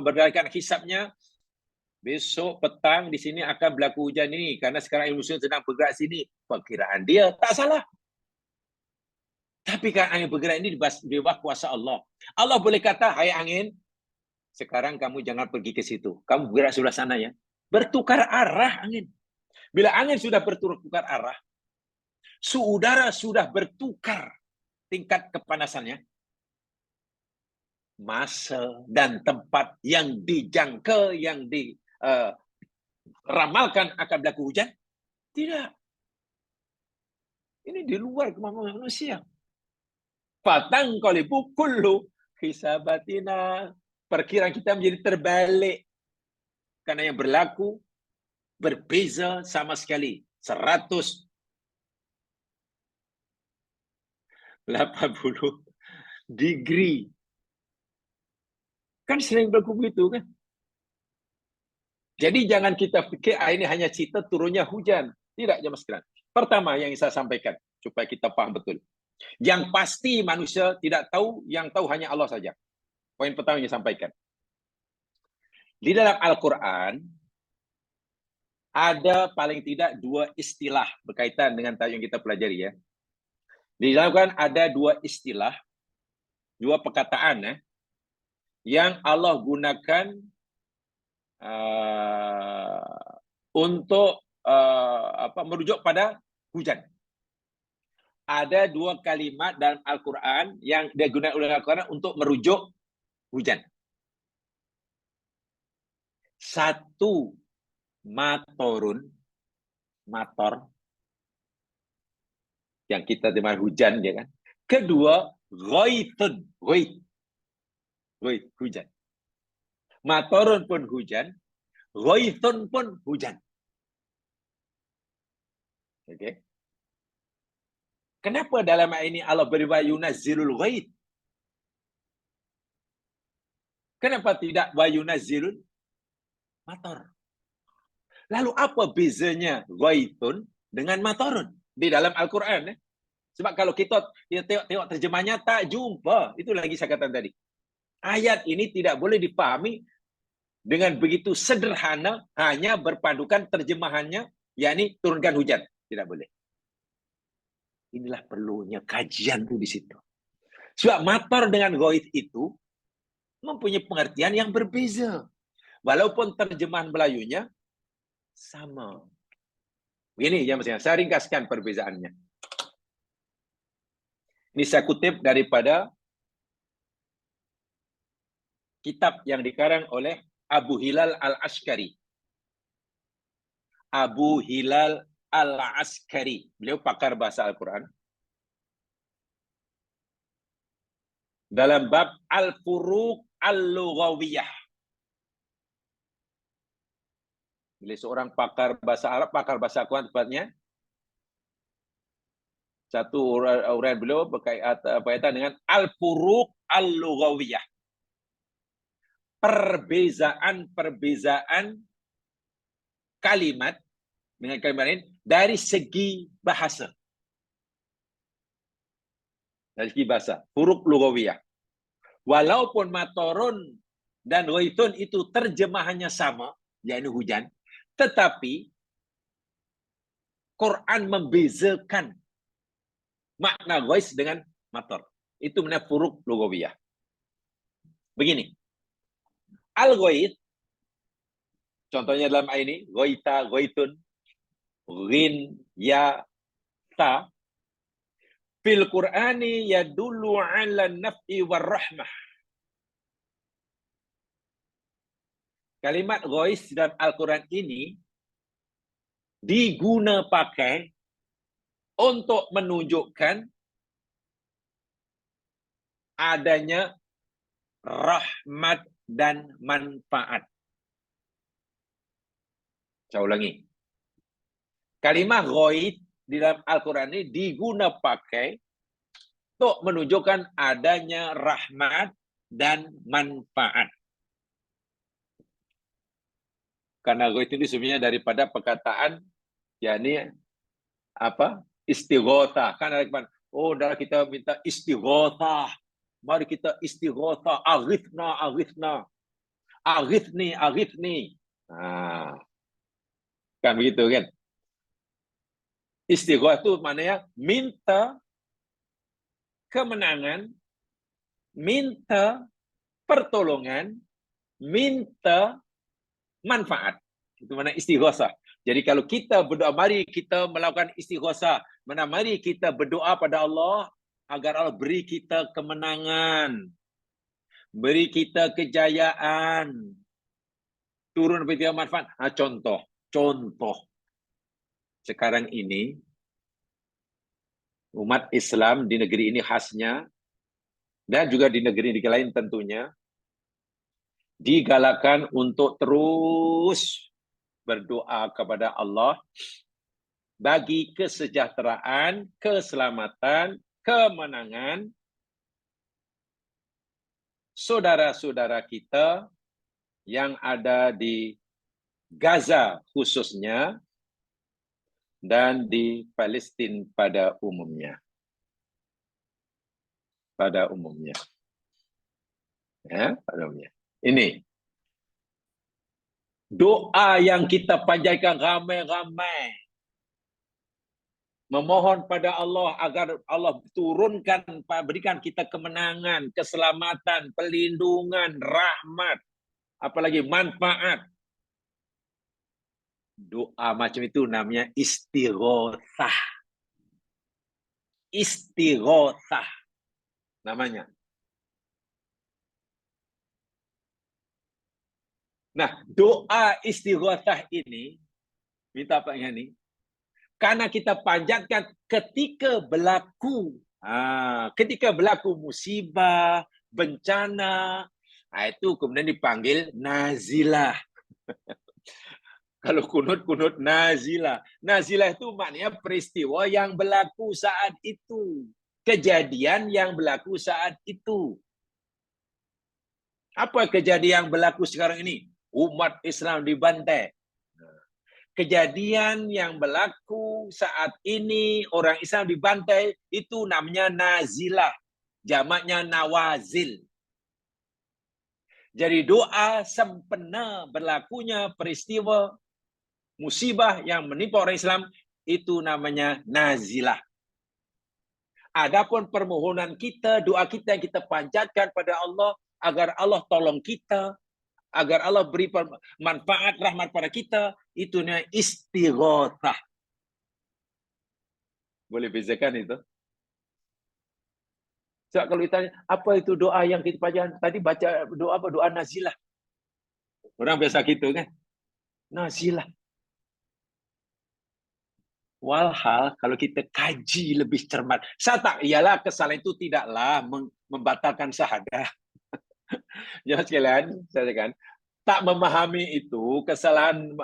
berdasarkan hisabnya, besok petang di sini akan berlaku hujan ini karena sekarang ilmu sedang bergerak sini. Perkiraan dia tak salah. Tapi kan angin bergerak ini di bawah kuasa Allah. Allah boleh kata, hai angin, sekarang kamu jangan pergi ke situ. Kamu bergerak sebelah sana ya. Bertukar arah angin. Bila angin sudah bertukar arah, suhu udara sudah bertukar tingkat kepanasannya, masa dan tempat yang dijangka, yang diramalkan akan berlaku hujan, tidak. Ini di luar kemampuan manusia. Fatang qalibu kullu hisabatina. Perkiraan kita menjadi terbalik. Karena yang berlaku berbeza sama sekali. 180 degree. Kan sering berlaku begitu kan? Jadi jangan kita pikir ini hanya cerita turunnya hujan. Tidak, jemaah sekalian. Pertama yang saya sampaikan supaya kita paham betul. Yang pasti manusia tidak tahu, yang tahu hanya Allah saja. Poin pertama yang saya sampaikan. Di dalam Al-Quran ada paling tidak 2 istilah berkaitan dengan tajuk yang kita pelajari ya. Di dalam Al-Quran ada 2 istilah, 2 perkataan yang Allah gunakan untuk merujuk pada hujan. Ada 2 kalimat dalam Al-Quran yang digunakan oleh Al-Quran untuk merujuk hujan. Satu, matorun, mator, yang kita dengar hujan, ya kan? Kedua, ghaithun, ghaith, hujan. Matorun pun hujan, ghaithun pun hujan. Oke. Okay. Kenapa dalam ayat ini Allah beri wa yunazzilul ghaith? Kenapa tidak wa yunazzilul matar? Lalu apa bezanya ghaithun dengan matarun di dalam Al-Quran? Sebab kalau kita tengok terjemahnya tak jumpa. Itu lagi saya katakan tadi. Ayat ini tidak boleh dipahami dengan begitu sederhana hanya berpandukan terjemahannya, yakni turunkan hujan. Tidak boleh. Inilah perlunya kajian tuh di situ. Sebab matar dengan ghaith itu mempunyai pengertian yang berbeza. Walaupun terjemahan Melayunya sama. Begini ya Mas, saya ringkaskan perbezaannya. Ini saya kutip daripada kitab yang dikarang oleh Abu Hilal Al-Askari. Abu Hilal Al-Askari. Beliau pakar bahasa Al-Quran. Dalam bab Al-Furuq Al-Lughawiyah. Beliau seorang pakar bahasa Arab, pakar bahasa Al-Quran tepatnya. Satu uraian beliau berkaitan dengan Al-Furuq Al-Lughawiyah. Perbezaan-perbezaan kalimat dengan kalimat lain dari segi bahasa. Dari segi bahasa. Furuq lughawiyah. Walaupun matorun dan ghaithun itu terjemahannya sama, yaitu hujan, tetapi Quran membezakan makna ghaith dengan mator. Itu namanya furuq lughawiyah. Begini. Al-ghaith, contohnya dalam ayat ini, ghaitha, ghaithun, ghin, ya, ta, fil Qur'ani yadullu ala naf'i war rahmah. Kalimat ghaith dalam Al-Quran ini diguna pakai untuk menunjukkan adanya rahmat dan manfaat. Saya ulangi. Kalimat ghaith di dalam Al-Quran ini diguna pakai untuk menunjukkan adanya rahmat dan manfaat. Karena ghaith ini sebenarnya daripada perkataan yakni apa? Istighothah. Kan ada kita minta istighothah. Mari kita istighothah. Aghithna, aghithna. Aghithni, aghithni. Kan begitu kan? Istighothah itu maknanya minta kemenangan, minta pertolongan, minta manfaat. Itu mana istighosah. Jadi kalau kita berdoa, mari kita melakukan istighosah. Mari kita berdoa pada Allah agar Allah beri kita kemenangan, beri kita kejayaan, turun berita manfaat. Contoh. Sekarang ini umat Islam di negeri ini khasnya, dan juga di negeri-negeri lain tentunya, digalakkan untuk terus berdoa kepada Allah bagi kesejahteraan, keselamatan, kemenangan saudara-saudara kita yang ada di Gaza khususnya dan di Palestina pada umumnya. Pada umumnya. Ya, pada umumnya. Ini doa yang kita panjatkan ramai-ramai, memohon pada Allah agar Allah turunkan, berikan kita kemenangan, keselamatan, perlindungan, rahmat, apalagi manfaat. Doa macam itu namanya istighosah. Istighosah namanya. Nah, doa istighosah ini, minta Pak Yani, karena kita panjatkan ketika berlaku musibah, bencana, itu kemudian dipanggil nazilah. Kalau kunut nazilah. Nazilah itu maknanya peristiwa yang berlaku saat itu. Kejadian yang berlaku saat itu. Apa kejadian yang berlaku sekarang ini? Umat Islam dibantai. Kejadian yang berlaku saat ini, orang Islam dibantai, itu namanya nazilah. Jamaknya nawazil. Jadi doa sempena berlakunya peristiwa musibah yang menimpa orang Islam, itu namanya nazilah. Adapun permohonan kita, doa kita yang kita panjatkan pada Allah, agar Allah tolong kita, agar Allah beri manfaat, rahmat pada kita, itu namanya istighosah. Boleh bezakan itu? So, kalau ditanya, apa itu doa yang kita baca tadi, baca doa apa? Doa nazilah. Orang biasa gitu kan? Nazilah. Walhal kalau kita kaji lebih cermat, ialah kesalahan itu tidaklah membatalkan syahadah. Ya sekalian, saya kan tak memahami itu kesalahan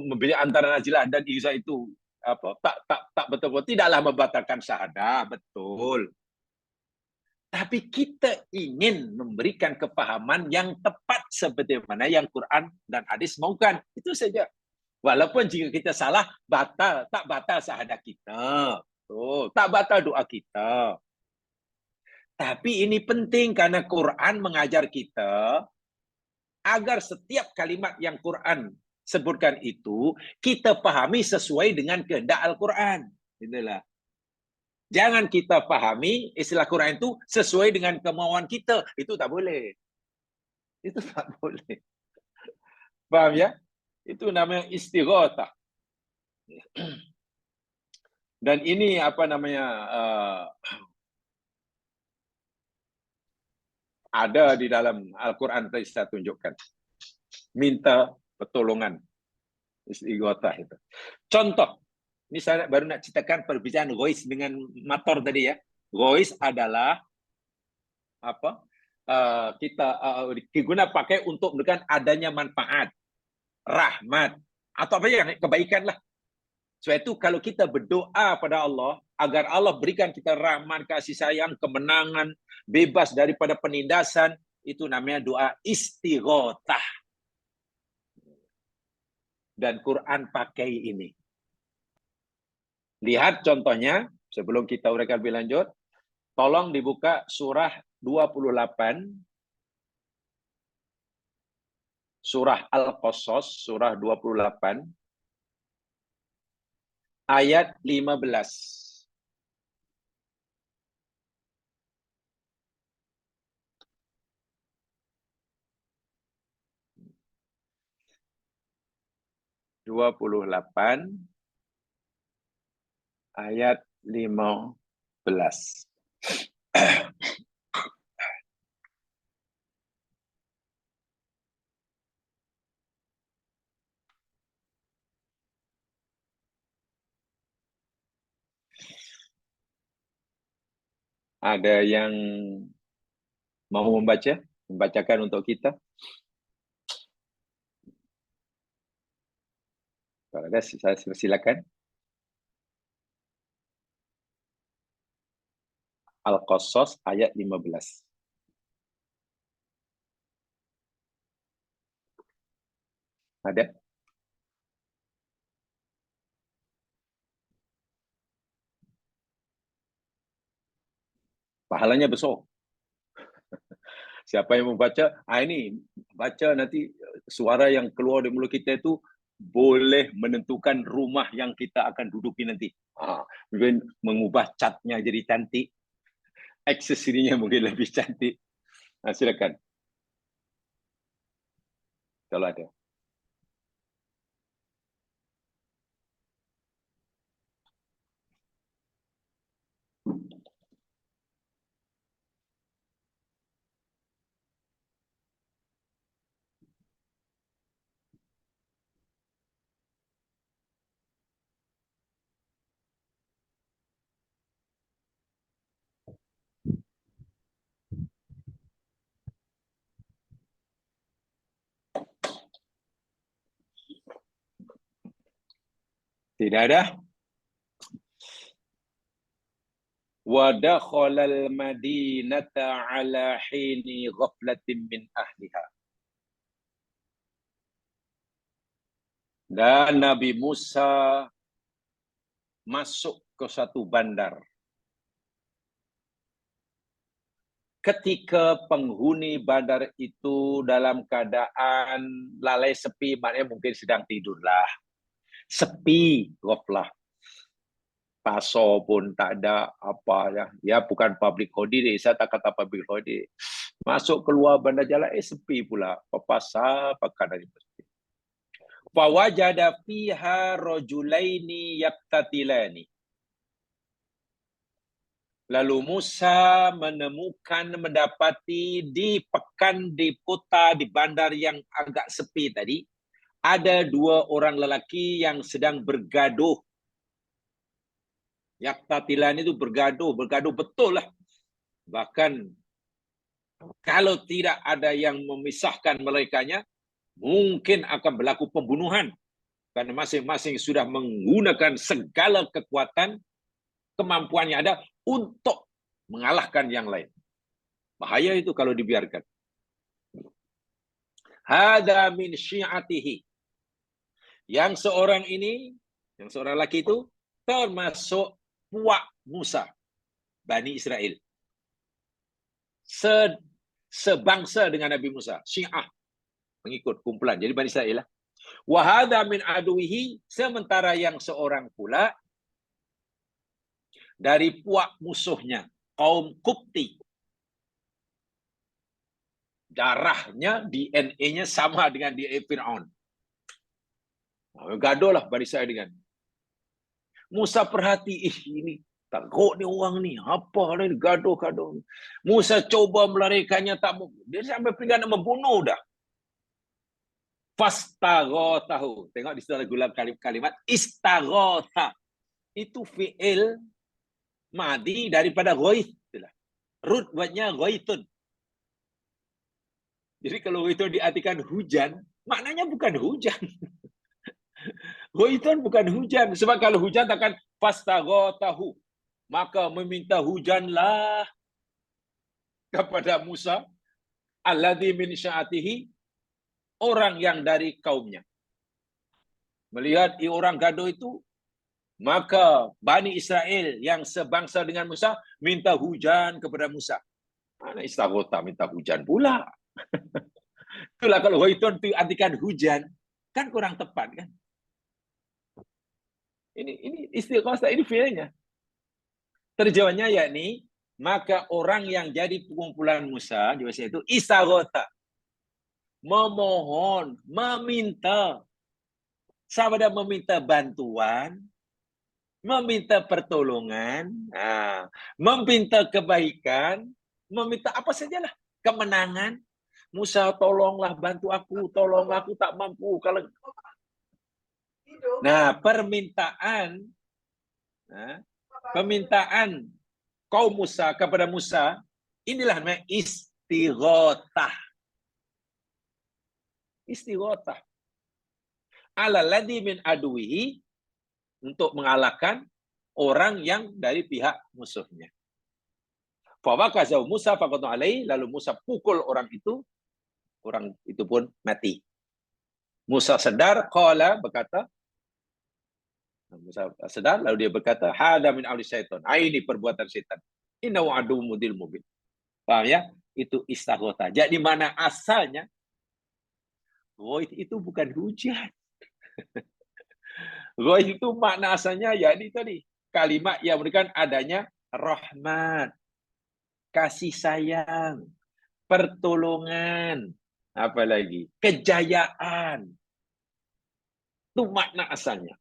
membedakan antara nazilah dan ihsa itu tak betul-betul tidaklah membatalkan syahadah, betul. Tapi kita ingin memberikan kepahaman yang tepat sebagaimana yang Quran dan hadis maukan. Itu saja. Walaupun jika kita salah, tak batal syahadah kita. Tak batal doa kita. Tapi ini penting karena Quran mengajar kita agar setiap kalimat yang Quran sebutkan itu kita pahami sesuai dengan kehendak Al-Quran. Itulah. Jangan kita pahami istilah Quran itu sesuai dengan kemauan kita. Itu tak boleh. Itu tak boleh. Paham ya? Itu namanya istighosah. Dan ini apa namanya ada di dalam Al-Quran tadi saya tunjukkan. Minta pertolongan. Istighosah itu. Contoh. Ini saya baru nak ceritakan perbedaan ghois dengan mator tadi ya. Ghois adalah apa? Kita digunakan pakai untuk memberikan adanya manfaat, rahmat, atau apa yang kebaikan lah. Sebab itu kalau kita berdoa pada Allah agar Allah berikan kita rahmat, kasih sayang, kemenangan, bebas daripada penindasan, itu namanya doa istighosah. Dan Quran pakai ini. Lihat contohnya, sebelum kita uraikan lebih lanjut, tolong dibuka surah 28, surah Al-Qasas, surah 28, ayat 15. 28 ayat 15. Ada yang mau membacakan untuk kita? Kalau ada, saya silakan. Al-Qasas ayat 15. Ada? Pahalanya besar. Siapa yang membaca, ini baca nanti suara yang keluar dari mulut kita itu boleh menentukan rumah yang kita akan duduki nanti. Mungkin mengubah catnya jadi cantik, aksesorinya mungkin lebih cantik. Silakan. Kalau ada. Tidak ada. Wa dakhalal madinata ala hini ghaflatin min ahliha. Dan Nabi Musa masuk ke satu bandar. Ketika penghuni bandar itu dalam keadaan lalai sepi, maknanya mungkin sedang tidurlah. Sepi, ghaflah. Pasar pun tak ada apa ya. Ya bukan public holiday, saya tak kata public holiday. Masuk keluar bandar jalan, sepi pula. Pasar, pakan dari masjid. Fawajada fiha rajulaini yaqtatilani. Lalu Musa mendapati di kota, di bandar yang agak sepi tadi, ada dua orang lelaki yang sedang bergaduh. Yaqtatilan itu bergaduh betul lah. Bahkan kalau tidak ada yang memisahkan merekanya, mungkin akan berlaku pembunuhan. Karena masing-masing sudah menggunakan segala kekuatan, kemampuannya ada untuk mengalahkan yang lain. Bahaya itu kalau dibiarkan. Hada min syi'atihi. Yang seorang laki itu termasuk puak Musa, Bani Israel. Sebangsa dengan Nabi Musa, Syiah, mengikut kumpulan. Jadi Bani Israel lah. Wa hadha min aduwihi, sementara yang seorang pula dari puak musuhnya, kaum Qibti. Darahnya, DNA-nya sama dengan DNA Fir'aun. Gaduhlah Bani Israel dengan Musa. Perhati, ini takut ni orang ni, apa ni gaduh-gaduh. Musa coba melarikannya, tak mau. Dia sampai pergi nak membunuh dah. Fastaghathahu. Tengok di situ dalam kalimat istaghatha. Itu fi'il madi daripada ghaith. Root buatnya ghaithun. Jadi kalau itu diartikan hujan, maknanya bukan hujan. Ghaithun bukan hujan. Sebab kalau hujan takkan fastaghathahu. Maka meminta hujanlah kepada Musa, alladzi min sya'atihi, orang yang dari kaumnya. Melihat orang gaduh itu, maka Bani Israel yang sebangsa dengan Musa minta hujan kepada Musa. Mana istaghotha minta hujan pula. Itulah kalau ghaithun itu artikan hujan, kan kurang tepat kan? Ini istighatsah, ini fi'ilnya. Terjemahnya yakni, maka orang yang jadi perkumpulan Musa di bahasa itu istaghotha, memohon, meminta sama ada meminta bantuan, meminta pertolongan, meminta kebaikan, meminta apa sajalah, kemenangan. Musa, tolonglah, bantu aku, tolong aku tak mampu. Kalau permintaan kaum Musa kepada Musa, inilah namanya istighothah. Istighothah. Ala ladzi min aduwihi, untuk mengalahkan orang yang dari pihak musuhnya. Fawaqazahu Musa faqatu alaihi, lalu Musa pukul orang itu pun mati. Musa sedar, qala, berkata, Musa sedar, lalu dia berkata, hada min amri syaitan. Ini perbuatan syaitan. Innahu aduwwun mudil mubin. Paham ya? Itu istaghotha. Jadi mana asalnya? Ghaith itu bukan hujan. Ghaith itu makna asalnya ya ini tadi, kalimat yang memberikan adanya rahmat, kasih sayang, pertolongan, apalagi kejayaan. Itu makna asalnya.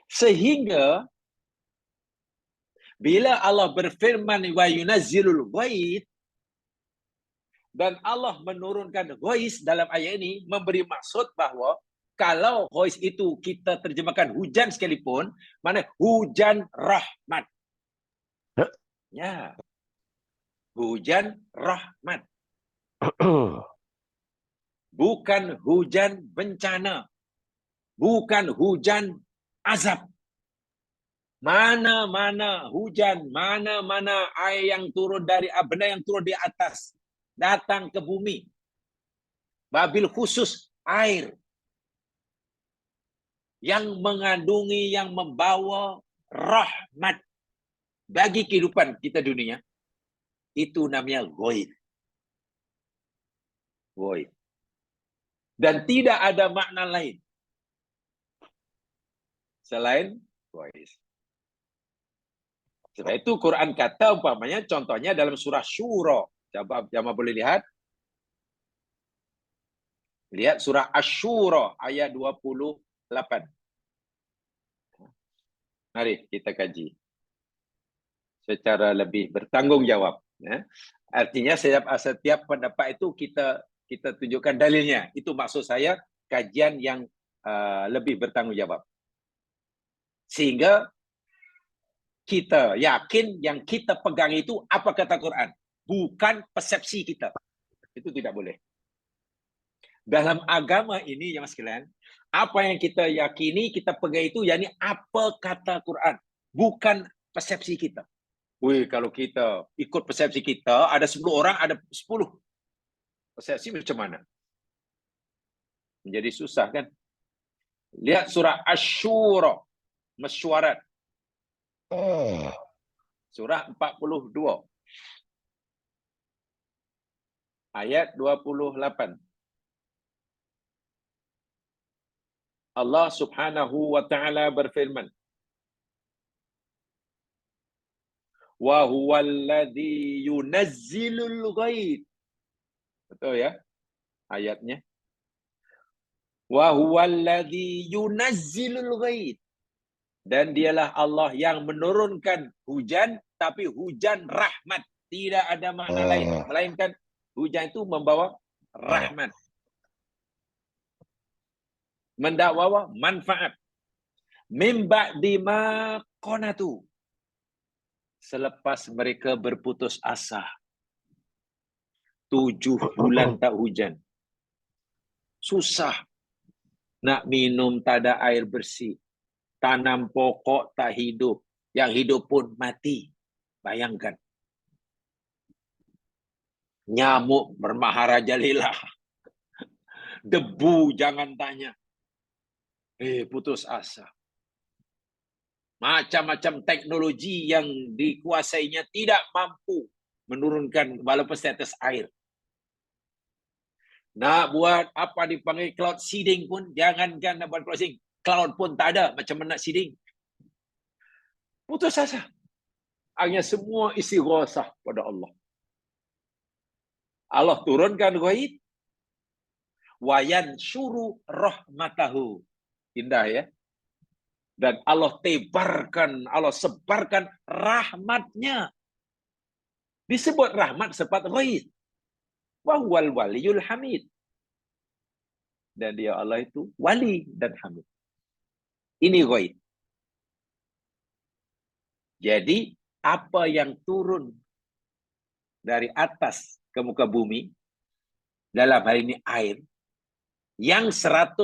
Sehingga bila Allah berfirman wa yunazzilul ghaith, dan Allah menurunkan ghaith dalam ayat ini memberi maksud bahwa kalau ghaith itu kita terjemahkan hujan sekalipun, mana hujan rahmat. Ya. Hujan rahmat. Bukan hujan bencana. Bukan hujan azab. Mana-mana hujan, mana-mana air yang turun dari benda yang turun di atas, datang ke bumi. Wabil khusus air yang mengandungi, yang membawa rahmat bagi kehidupan kita dunia, itu namanya ghaith. Ghaith. Dan tidak ada makna lain selain ghaith. Sebab itu Quran kata umpamanya, contohnya dalam surah Syura. Coba jamaah boleh lihat. Lihat surah Asy-Syura ayat 28. Mari kita kaji secara lebih bertanggung jawab. Ya. Artinya setiap pendapat itu kita tunjukkan dalilnya. Itu maksud saya kajian yang lebih bertanggung jawab. Sehingga kita yakin yang kita pegang itu apa kata Quran, bukan persepsi kita. Itu tidak boleh. Dalam agama ini yang sekalian, apa yang kita yakini, kita pegang itu, yakni apa kata Quran, bukan persepsi kita. Wih, kalau kita ikut persepsi kita, ada 10 orang, ada 10 persepsi, macam mana? Menjadi susah kan? Lihat surah Asy-Syura, mesyuarat. Surah 42. Ayat 28. Allah Subhanahu wa taala berfirman, wa huwallazi yunazzilul ghaith. Betul ya ayatnya? Wa huwallazi yunazzilul ghaith. Dan dialah Allah yang menurunkan hujan, tapi hujan rahmat. Tidak ada makna lain melainkan hujan itu membawa rahmat, membawa manfaat. Mim ba'di ma qanatu, selepas mereka berputus asa. 7 bulan tak hujan. Susah. Nak minum tak ada air bersih. Tanam pokok tak hidup. Yang hidup pun mati. Bayangkan. Nyamuk bermaharajalela. Debu jangan tanya. Putus asa. Macam-macam teknologi yang dikuasainya tidak mampu menurunkan walaupun status air. Nak buat apa dipanggil cloud seeding pun, jangankan nak buat cloud seeding. Cloud pun tak ada, macam mana nak seeding? Putus asa. Hanya semua istighosah pada Allah. Allah turunkan ghaith. Wa yansyuru rahmatahu. Indah ya. Dan Allah tebarkan, Allah sebarkan rahmatnya. Disebut rahmat sifat ghaith. Wa huwal waliyul hamid. Dan dia Allah itu wali dan hamid. Ini ghaith. Jadi apa yang turun dari atas ke muka bumi, dalam hal ini air, yang 100%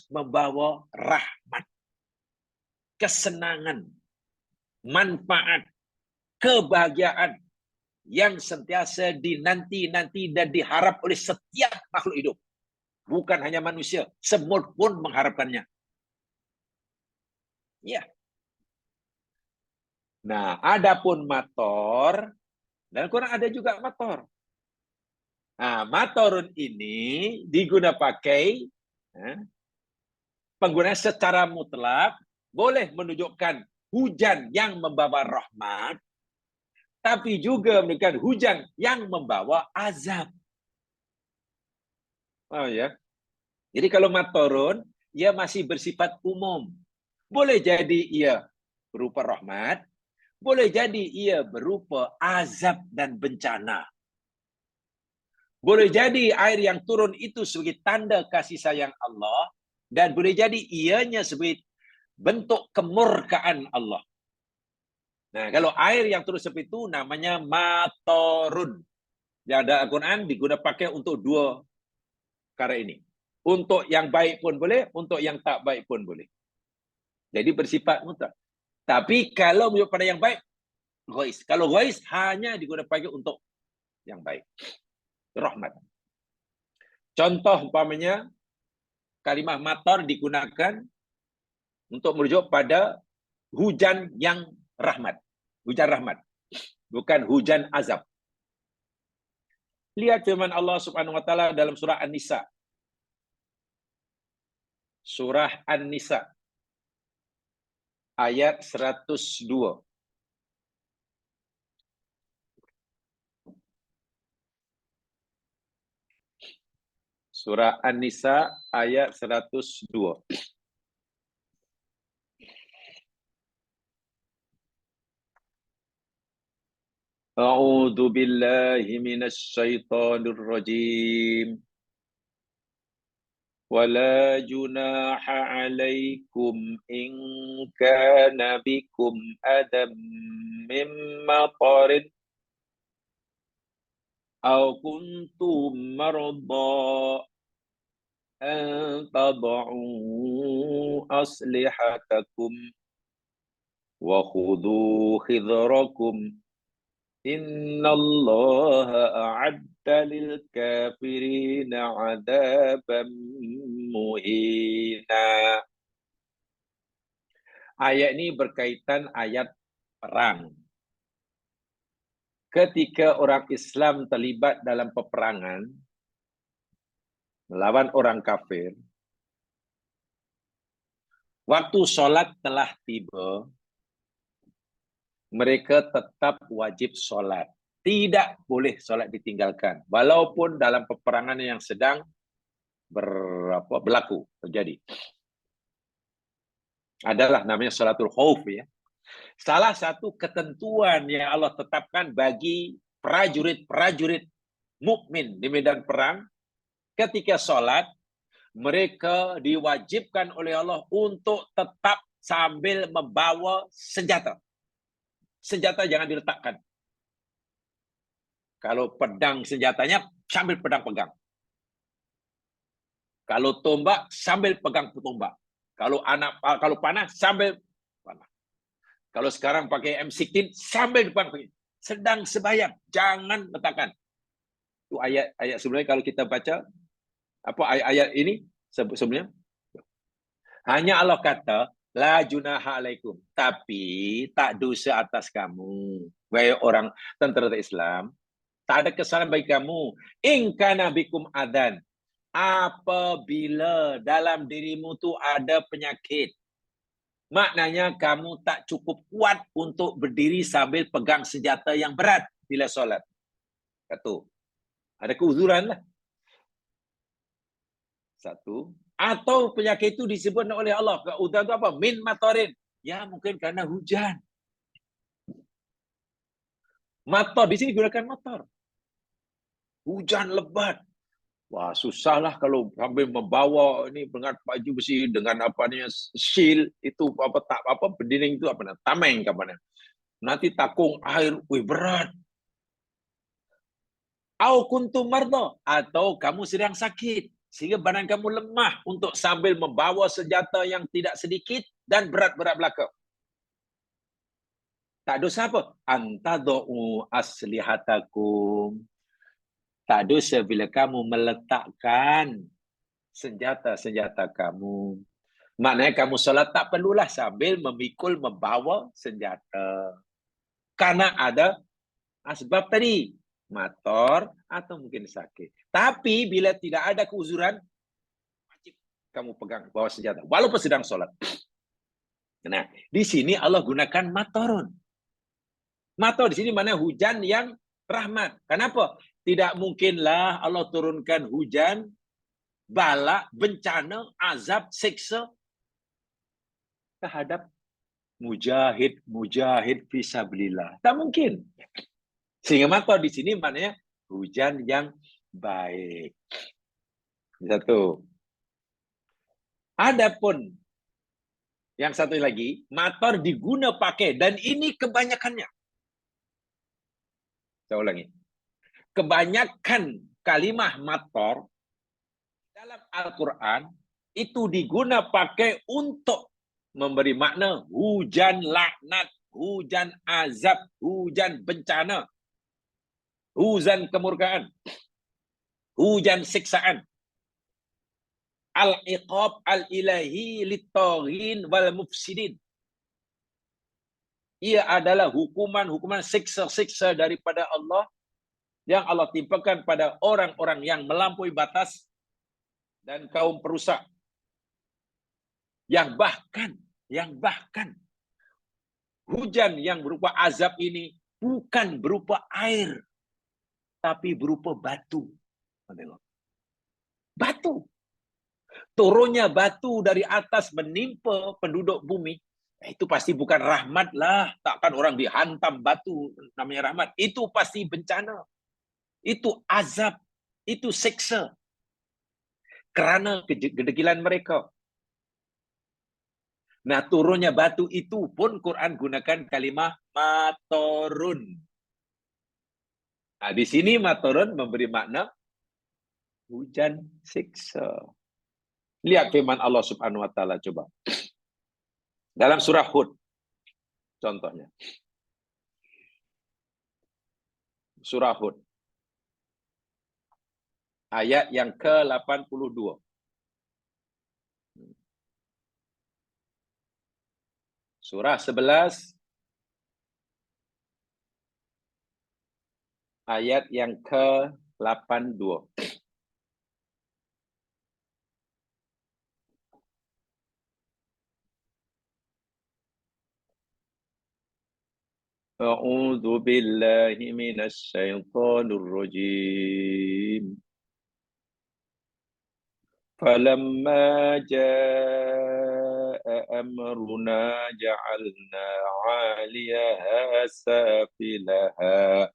membawa rahmat, kesenangan, manfaat, kebahagiaan yang sentiasa dinanti-nanti dan diharap oleh setiap makhluk hidup. Bukan hanya manusia, semut pun mengharapkannya. Ya. Nah, adapun mator, dan Quran ada juga mator. Nah, matorun ini digunakan pakai penggunaan secara mutlak, boleh menunjukkan hujan yang membawa rahmat, tapi juga menunjukkan hujan yang membawa azab. Oh ya. Jadi kalau matorun, ia masih bersifat umum. Boleh jadi ia berupa rahmat, boleh jadi ia berupa azab dan bencana. Boleh jadi air yang turun itu sebagai tanda kasih sayang Allah, dan boleh jadi ianya sebagai bentuk kemurkaan Allah. Nah, kalau air yang turun seperti itu namanya matorun. Yang ada Al-Quran digunakan pakai untuk dua perkara ini. Untuk yang baik pun boleh, untuk yang tak baik pun boleh. Jadi bersifat mutlak. Tapi kalau menunjuk pada yang baik, ghaith. Kalau ghaith hanya digunakan pakai untuk yang baik. Rahmat. Contoh umpamanya kalimah mator digunakan untuk merujuk pada hujan yang rahmat. Hujan rahmat. Bukan hujan azab. Lihat firman Allah Subhanahu wa taala dalam surah An-Nisa. Surah An-Nisa ayat 102. Surah An-Nisa ayat 102. A'udzu billahi minasy syaithanir rajim. ولا جناح عليكم إن كان بكم أذى من مطر أو كنتم مرضى أن تضعوا أسلحتكم وخذوا حذركم إن الله أعد للكافرين عذابا مهينا. Ayat ini berkaitan ayat perang. Ketika orang Islam terlibat dalam peperangan melawan orang kafir, waktu sholat telah tiba, mereka tetap wajib sholat. Tidak boleh sholat ditinggalkan. Walaupun dalam peperangan yang sedang berlaku, terjadi. Adalah namanya sholatul khauf ya. Salah satu ketentuan yang Allah tetapkan bagi prajurit-prajurit mukmin di medan perang, ketika sholat, mereka diwajibkan oleh Allah untuk tetap sambil membawa senjata. Senjata jangan diletakkan. Kalau pedang senjatanya, sambil pedang pegang. Kalau tombak, sambil pegang tombak. Kalau panah, sambil panah. Kalau sekarang pakai M16, sambil depan. Sedang sembahyang, jangan letakkan. Itu ayat sebenarnya kalau kita baca, ayat ini sebenarnya. Hanya Allah kata, la junaha alaikum. Tapi tak dosa atas kamu. Wahai orang tentara Islam, tak ada kesalahan bagi kamu. In kana bikum adan. Apabila dalam dirimu tu ada penyakit. Maknanya kamu tak cukup kuat untuk berdiri sambil pegang senjata yang berat bila solat. Satu. Ada keuzuran lah. Satu. Atau penyakit itu disebut oleh Allah. Udan itu apa? Min matorin. Ya mungkin karena hujan. Mator di sini gunakan motor. Hujan lebat. Wah, susahlah kalau sambil membawa ini dengan baju besi, dengan apa ni, shield itu apa tak apa bendinding itu apa namanya, tameng apa namanya. Nanti takung air, wih berat. Au kuntum marda, atau kamu sedang sakit sehingga badan kamu lemah untuk sambil membawa senjata yang tidak sedikit dan berat-berat belaka. Tak dosa apa? Antadau aslihatakum. Tak dosa bila kamu meletakkan senjata-senjata kamu. Maknanya kamu solat tak perlulah sambil memikul membawa senjata. Karena ada asbab tadi. Motor atau mungkin sakit. Tapi bila tidak ada keuzuran, wajib kamu pegang bawa senjata. Walaupun sedang solat. Nah, di sini Allah gunakan matorun. Mator di sini mana hujan yang rahmat. Kenapa? Tidak mungkinlah Allah turunkan hujan, bala, bencana, azab, siksa terhadap mujahid fisabilillah. Tak mungkin. Sehingga mator di sini maknanya hujan yang baik. Satu. Adapun yang satu lagi, mator diguna pakai dan ini kebanyakannya. Saya ulangi. Kebanyakan kalimah mator dalam Al-Quran itu diguna pakai untuk memberi makna hujan laknat, hujan azab, hujan bencana, hujan kemurkaan, hujan siksaan. Al-iqab al-ilahi lit-taghin wal mufsidin. Ia adalah hukuman-hukuman siksa-siksa daripada Allah yang Allah timpakan pada orang-orang yang melampaui batas dan kaum perusak. Yang bahkan hujan yang berupa azab ini bukan berupa air, tapi berupa batu. Batu. Turunnya batu dari atas menimpa penduduk bumi, itu pasti bukan rahmat lah. Takkan orang dihantam batu namanya rahmat. Itu pasti bencana. Itu azab. Itu siksa. Kerana kedegilan mereka. Nah, turunnya batu itu pun Quran gunakan kalimah matorun. Nah, di sini matorun memberi makna hujan siksa. Lihat firman Allah Subhanahu wa taala coba. Dalam surah Hud contohnya. Surah Hud ayat yang ke-82. Surah 11 ayat yang ke-82. A'udzu billahi minasy syaithanir rajim. Falamma jaa'a amruna ja'alna 'aliyaha safilaha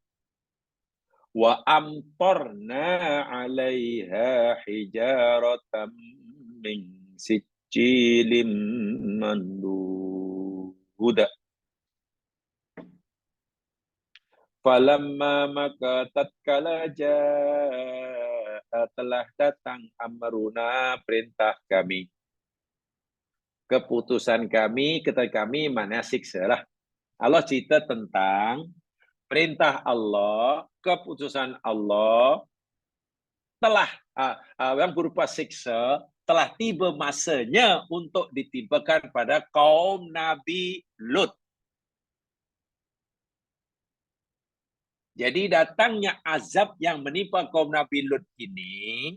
wa amtarna 'alaiha hijaratan min sijilin mandud. Falamma maka tatkala telah datang amruna perintah kami. Keputusan kami, kata kami mana siksa lah. Allah cerita tentang perintah Allah, keputusan Allah telah yang berupa siksa telah tiba masanya untuk ditimpakan pada kaum Nabi Lut. Jadi datangnya azab yang menimpa kaum Nabi Lut ini,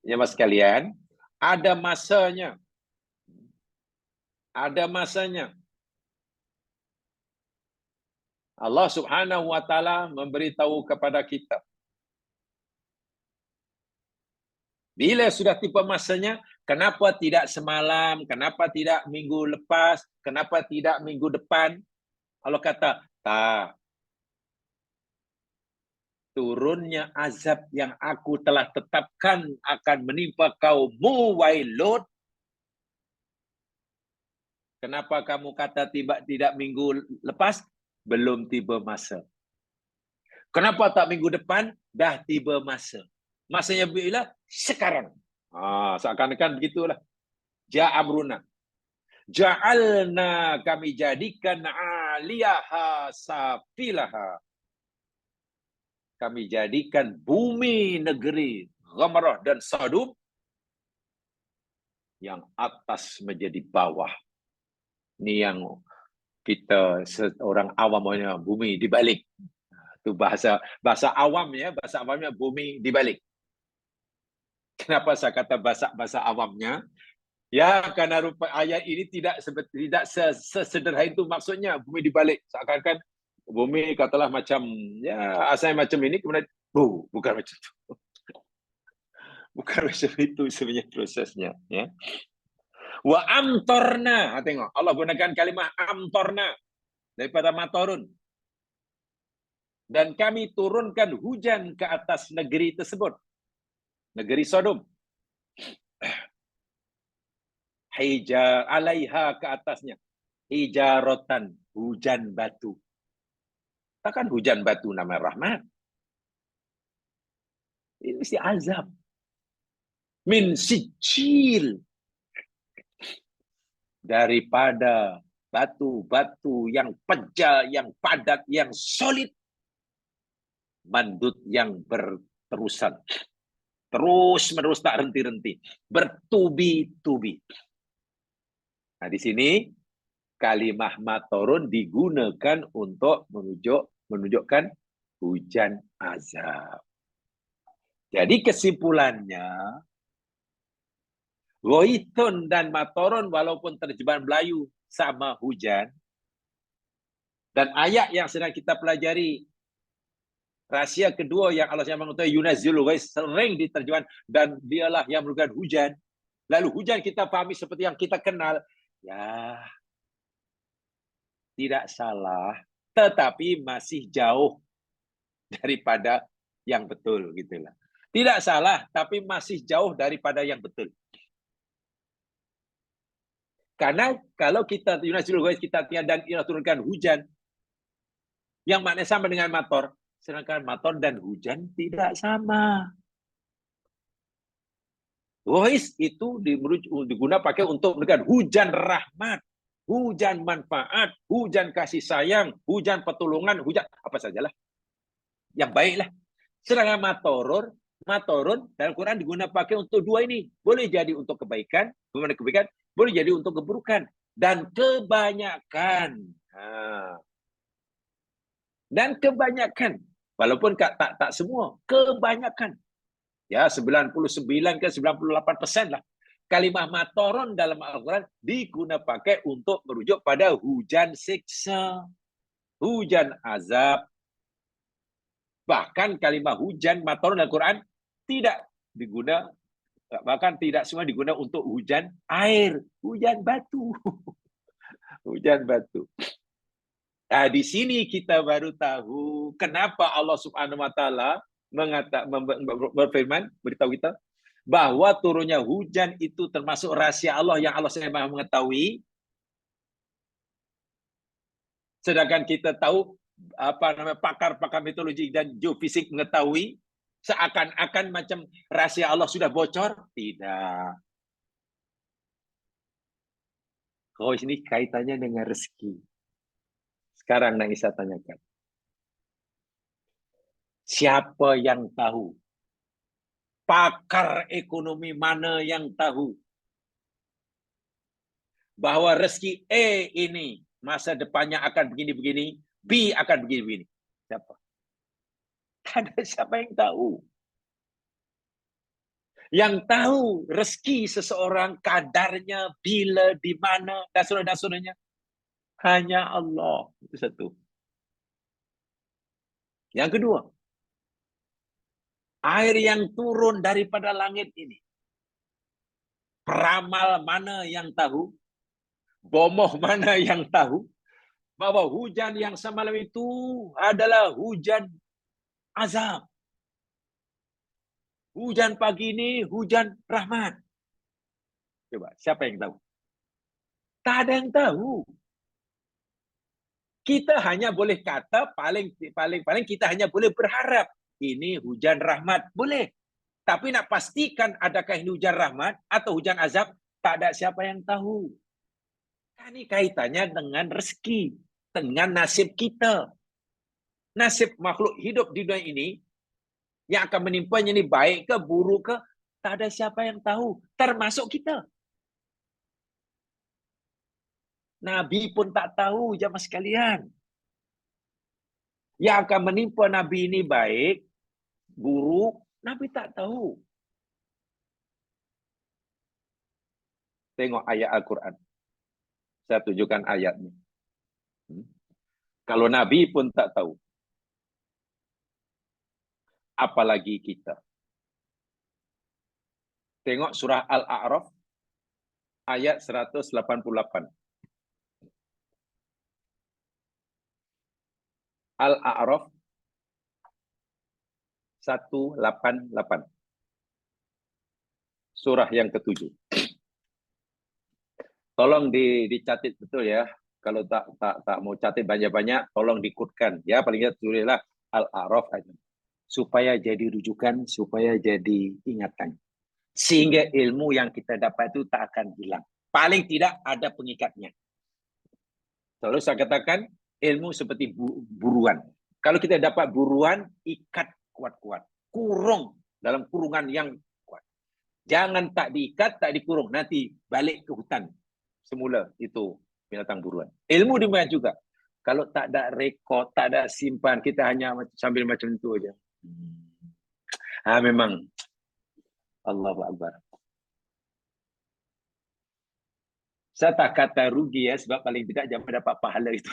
ya mas sekalian, ada masanya. Ada masanya. Allah Subhanahu wa taala memberitahu kepada kita Bila sudah tiba masanya, kenapa tidak semalam, kenapa tidak minggu lepas, kenapa tidak minggu depan? Allah kata, tak. Turunnya azab yang aku telah tetapkan akan menimpa kaummu, wahai Lut. Kenapa kamu kata tiba tidak minggu lepas? Belum tiba masa. Kenapa tak minggu depan? Dah tiba masa. Masanya bila? Sekarang. Seakan-akan begitulah. Ja'amruna. Ja'alna, kami jadikan aliyaha safilaha. Kami jadikan bumi negeri Ghamarah dan Sadum yang atas menjadi bawah. Ini yang kita seorang awamnya bumi dibalik. Itu bahasa awamnya, bahasa awamnya bumi dibalik. Kenapa saya kata bahasa awamnya? Ya, karena rupa ayat ini tidak sesederhana itu maksudnya bumi dibalik. Seakan-akan bumi katalah macam ya asalnya macam ini kemudian bukan macam itu. Bukan macam itu sebenarnya prosesnya, ya. Wa amtorna, tengok Allah gunakan kalimah amtorna daripada matorun. Dan kami turunkan hujan ke atas negeri tersebut. Negeri Sodom. Hija alaiha, ke atasnya. Hijarotan, hujan batu. Takkan hujan batu nama rahmat. Ini mesti azab. Min sijil. Daripada batu-batu yang pejal, yang padat, yang solid. Mandut yang berterusan. Terus-menerus tak henti-henti. Bertubi-tubi. Nah, di sini kalimah matorun digunakan untuk menunjukkan hujan azab. Jadi kesimpulannya, ghaithun dan matorun walaupun terjemahan Melayu sama hujan, dan ayat yang sedang kita pelajari, rahasia kedua yang Allah yang mengetahui yunazzilul ghaits sering diterjemahkan dan dialah yang menurunkan hujan. Lalu hujan kita pahami seperti yang kita kenal, ya tidak salah, tetapi masih jauh daripada yang betul gitulah. Tidak salah, tapi masih jauh daripada yang betul. Karena kalau kita yunazzilul ghaits kita dan ia turunkan hujan, yang maknanya sama dengan mator, sedangkan mator dan hujan tidak sama. Ghaits itu digunakan pakai untuk menunjukkan hujan rahmat, hujan manfaat, hujan kasih sayang, hujan pertolongan, hujan apa sajalah. Yang baiklah. Sedangkan matorun dalam Quran digunakan pakai untuk dua ini. Boleh jadi untuk kebaikan, boleh jadi untuk keburukan. Dan kebanyakan. Dan kebanyakan. Walaupun tak semua. Kebanyakan. Ya, 99 ke 98% lah. Kalimah matorun dalam Al-Quran digunakan pakai untuk merujuk pada hujan siksa, hujan azab. Bahkan kalimah hujan matorun dalam Al-Quran tidak digunakan, bahkan tidak semua digunakan untuk hujan air, hujan batu. Hujan batu. Nah, di sini kita baru tahu kenapa Allah Subhanahu wa taala berfirman, beritahu kita bahwa turunnya hujan itu termasuk rahasia Allah yang Allah Maha mengetahui. Sedangkan kita tahu pakar-pakar meteorologi dan geofisik mengetahui seakan-akan macam rahasia Allah sudah bocor. Tidak. Oh, ini kaitannya dengan rezeki. Sekarang yang saya tanyakan. Siapa yang tahu? Pakar ekonomi mana yang tahu bahwa rezeki A ini masa depannya akan begini-begini, B akan begini-begini? Siapa? Tak ada siapa yang tahu. Yang tahu rezeki seseorang, kadarnya, bila, di mana, dan saudara-saudaranya, hanya Allah. Itu satu. Yang kedua, air yang turun daripada langit ini. Peramal mana yang tahu? Bomoh mana yang tahu? Bahwa hujan yang semalam itu adalah hujan azab. Hujan pagi ini hujan rahmat. Coba, siapa yang tahu? Tak ada yang tahu. Kita hanya boleh kata paling kita hanya boleh berharap ini hujan rahmat, boleh. Tapi nak pastikan adakah ini hujan rahmat atau hujan azab, tak ada siapa yang tahu. Ini kaitannya dengan rezeki, dengan nasib kita. Nasib makhluk hidup di dunia ini yang akan menimpanya ini baik ke buruk ke, tak ada siapa yang tahu, termasuk kita. Nabi pun tak tahu, jamaah sekalian. Yang akan menimpa Nabi ini baik, buruk, Nabi tak tahu. Tengok ayat Al-Quran. Saya tunjukkan ayatnya. Kalau Nabi pun tak tahu, apalagi kita. Tengok surah Al-A'raf ayat 188. Al-A'raf 188. Surah yang ke-7. Tolong dicatat betul ya. Kalau tak mau catat banyak-banyak, tolong dikutkan. Ya, paling tidak tulislah Al-A'raf aja. Supaya jadi rujukan, supaya jadi ingatan. Sehingga ilmu yang kita dapat itu tak akan hilang. Paling tidak ada pengikatnya. Selalu saya katakan, ilmu seperti buruan. Kalau kita dapat buruan, ikat kuat-kuat. Kurung dalam kurungan yang kuat. Jangan tak diikat, tak dikurung. Nanti balik ke hutan. Semula itu binatang buruan. Ilmu demikian juga. Kalau tak ada rekod, tak ada simpan, kita hanya sambil macam itu aja. Memang Allahu Akbar. Saya tak kata rugi ya, sebab paling tidak jangan dapat pahala itu.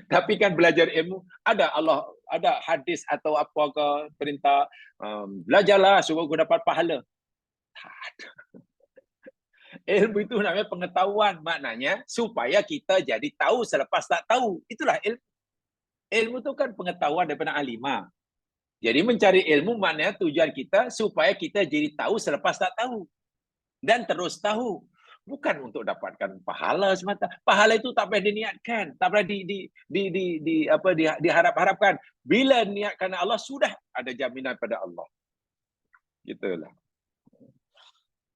Tapi kan belajar ilmu, ada hadis atau apa ke perintah, belajarlah supaya kau dapat pahala. Tak ada. Ilmu itu namanya pengetahuan, maknanya supaya kita jadi tahu selepas tak tahu. Itulah ilmu. Ilmu itu kan pengetahuan daripada alimah. Jadi mencari ilmu maknanya tujuan kita supaya kita jadi tahu selepas tak tahu. Dan terus tahu. Bukan untuk dapatkan pahala semata. Pahala itu tak payah diniatkan, tak payah diharap-harapkan. Bila niat kerana Allah, sudah ada jaminan pada Allah. Gitulah.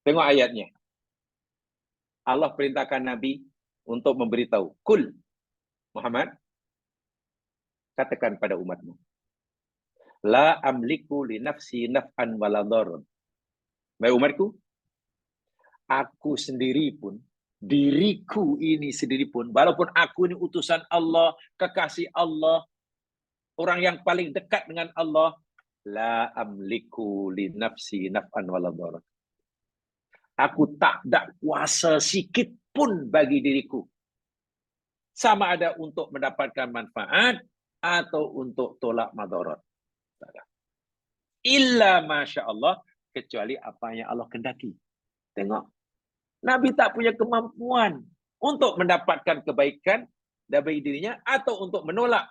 Tengok ayatnya. Allah perintahkan Nabi untuk memberitahu. Kul, Muhammad, katakan pada umatmu. La amliku li nafsi naf'an wala dharran. Baik umatku, aku sendiri pun, diriku ini sendiri pun, walaupun aku ini utusan Allah, kekasih Allah, orang yang paling dekat dengan Allah, la amliku li nafsi naf'an wala dharran. Aku tak ada kuasa sikit pun bagi diriku. Sama ada untuk mendapatkan manfaat atau untuk tolak madarat. Illa masya Allah, kecuali apa yang Allah kendaki. Tengok. Nabi tak punya kemampuan untuk mendapatkan kebaikan dari dirinya atau untuk menolak.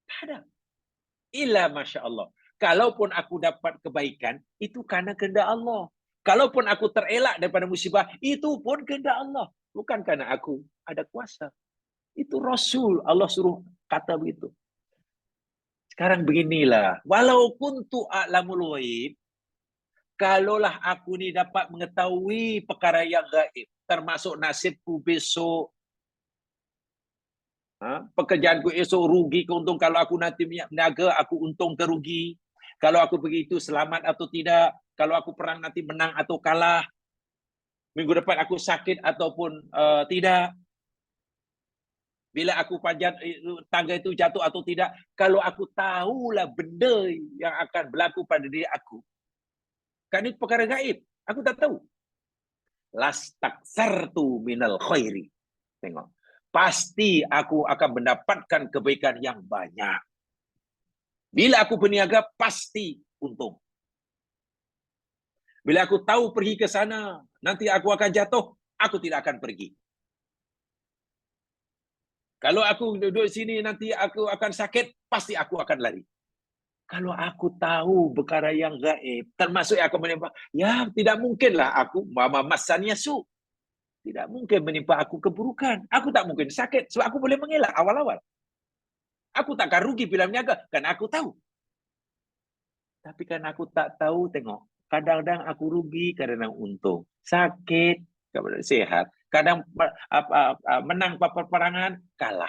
Tak ada. Illa masya Allah. Kalaupun aku dapat kebaikan, itu karena kehendak Allah. Kalaupun aku terelak daripada musibah, itu pun kehendak Allah. Bukan karena aku ada kuasa. Itu Rasul. Allah suruh kata begitu. Sekarang beginilah. Walau kuntu a'lamul ghaib, kalaulah aku ni dapat mengetahui perkara yang gaib, termasuk nasibku besok, pekerjaanku esok, rugi ke untung, kalau aku nanti berniaga, aku untung ke rugi, kalau aku begitu selamat atau tidak, kalau aku perang nanti menang atau kalah, minggu depan aku sakit ataupun tidak, bila aku panjat tangga itu jatuh atau tidak, kalau aku tahulah benda yang akan berlaku pada diri aku, kan itu perkara gaib, aku tak tahu. Lastaksartu minal khairi. Tengok. Pasti aku akan mendapatkan kebaikan yang banyak. Bila aku berniaga, pasti untung. Bila aku tahu pergi ke sana, nanti aku akan jatuh, aku tidak akan pergi. Kalau aku duduk sini, nanti aku akan sakit, pasti aku akan lari. Kalau aku tahu perkara yang gaib, termasuk yang akan menimpa, ya tidak mungkinlah aku mama masanya su. Tidak mungkin menimpa aku keburukan. Aku tak mungkin sakit, sebab aku boleh mengelak awal-awal. Aku takkan rugi bila meniaga, kan aku tahu. Tapi kan aku tak tahu, tengok. Kadang-kadang aku rugi, kadang-kadang untung. Sakit, kadang sehat. Kadang menang peperangan, kalah.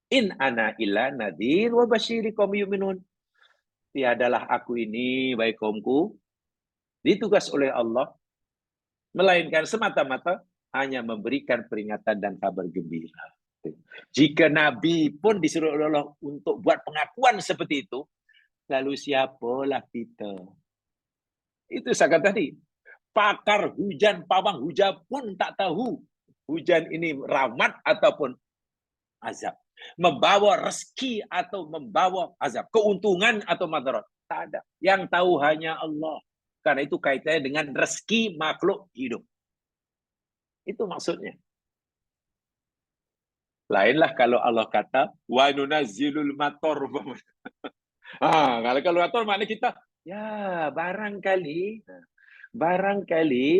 In ana illa nadhir wa basyiri qaum yu'minun. Tiadalah aku ini, baik kaumku, ditugas oleh Allah, melainkan semata-mata hanya memberikan peringatan dan kabar gembira. Jika Nabi pun disuruh oleh Allah untuk buat pengakuan seperti itu, lalu siapalah kita? Itu saya kata tadi. Pakar hujan, pawang hujan pun tak tahu hujan ini rahmat ataupun azab. Membawa rezeki atau membawa azab. Keuntungan atau madarat. Tak ada. Yang tahu hanya Allah. Karena itu kaitannya dengan rezeki makhluk hidup. Itu maksudnya. Lainlah kalau Allah kata, wa nunazzilul mator. Kalau mator maknanya kita, ya barangkali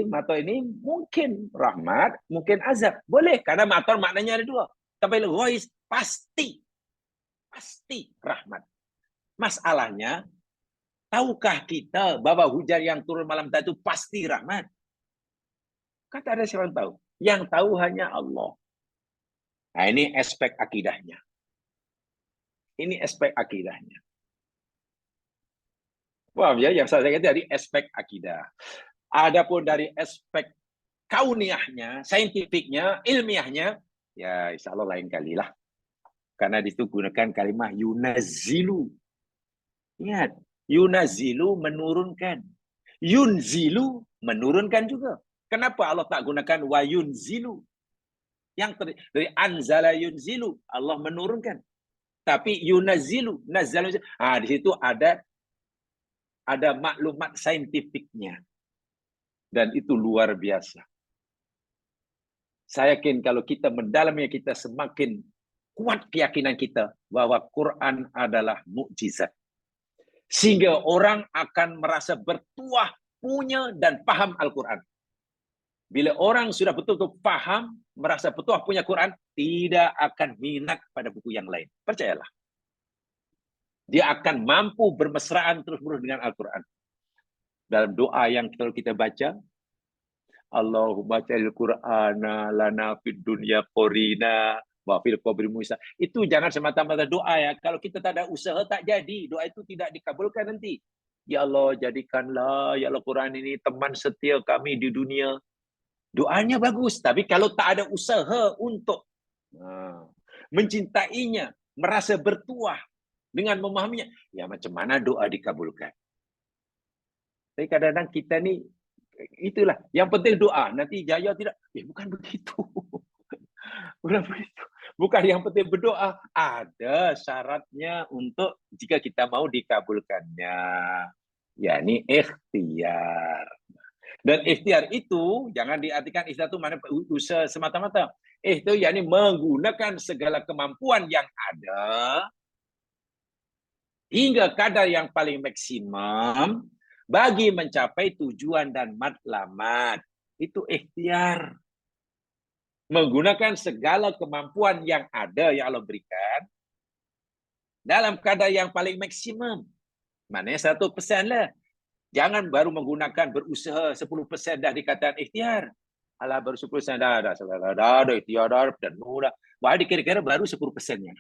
mator ini mungkin rahmat, mungkin azab. Boleh, karena mator maknanya ada dua. Tapi ghois pasti rahmat. Masalahnya, tahukah kita bahwa hujan yang turun malam tadi itu pasti rahmat? Kata ada siapa yang tahu? Yang tahu hanya Allah. Nah, ini aspek akidahnya. Paham ya? Yang saya kata dari aspek akidah. Adapun dari aspek kauniahnya, saintifiknya, ilmiahnya, ya insya Allah lain kali lah. Karena di situ gunakan kalimat yunazilu. Ingat, yunazilu menurunkan. Yunzilu menurunkan juga. Kenapa Allah tak gunakan wa yunzilu? Yang dari anzala yunzilu, Allah menurunkan. Tapi yunazilu, nazalu. Di situ ada maklumat saintifiknya. Dan itu luar biasa. Saya yakin kalau kita mendalamnya, kita semakin kuat keyakinan kita bahwa Quran adalah mukjizat. Sehingga orang akan merasa bertuah, punya dan paham Al-Quran. Bila orang sudah betul-betul paham, merasa bertuah punya Quran, tidak akan minat pada buku yang lain. Percayalah. Dia akan mampu bermesraan terus-menerus dengan Al-Quran. Dalam doa yang kita baca, Allahumma ja'alil Qur'ana lana fid dunya qorina wa fil qabri muisa. Itu jangan semata-mata doa ya. Kalau kita tak ada usaha tak jadi. Doa itu tidak dikabulkan nanti. Ya Allah, jadikanlah ya Allah Quran ini teman setia kami di dunia. Doanya bagus, tapi kalau tak ada usaha untuk mencintainya, merasa bertuah dengan memahaminya, ya macam mana doa dikabulkan? Tapi kadang-kadang kita ni, itulah, yang penting doa, nanti jaya tidak. Bukan begitu. Bukan begitu. Bukan yang penting berdoa, ada syaratnya untuk jika kita mau dikabulkannya. Yakni ikhtiar. Dan ikhtiar itu, jangan diartikan ikhtiar itu mana usaha semata-mata. Itu yakni menggunakan segala kemampuan yang ada hingga kadar yang paling maksimum bagi mencapai tujuan dan matlamat. Itu ikhtiar. Menggunakan segala kemampuan yang ada yang Allah berikan dalam kadar yang paling maksimum. Maknanya 100% lah. Jangan baru menggunakan berusaha 10% dah dikatakan ikhtiar. Alah baru 10% dah ikhtiar dan mudah. Wah, dikira-kira baru 10%-nya.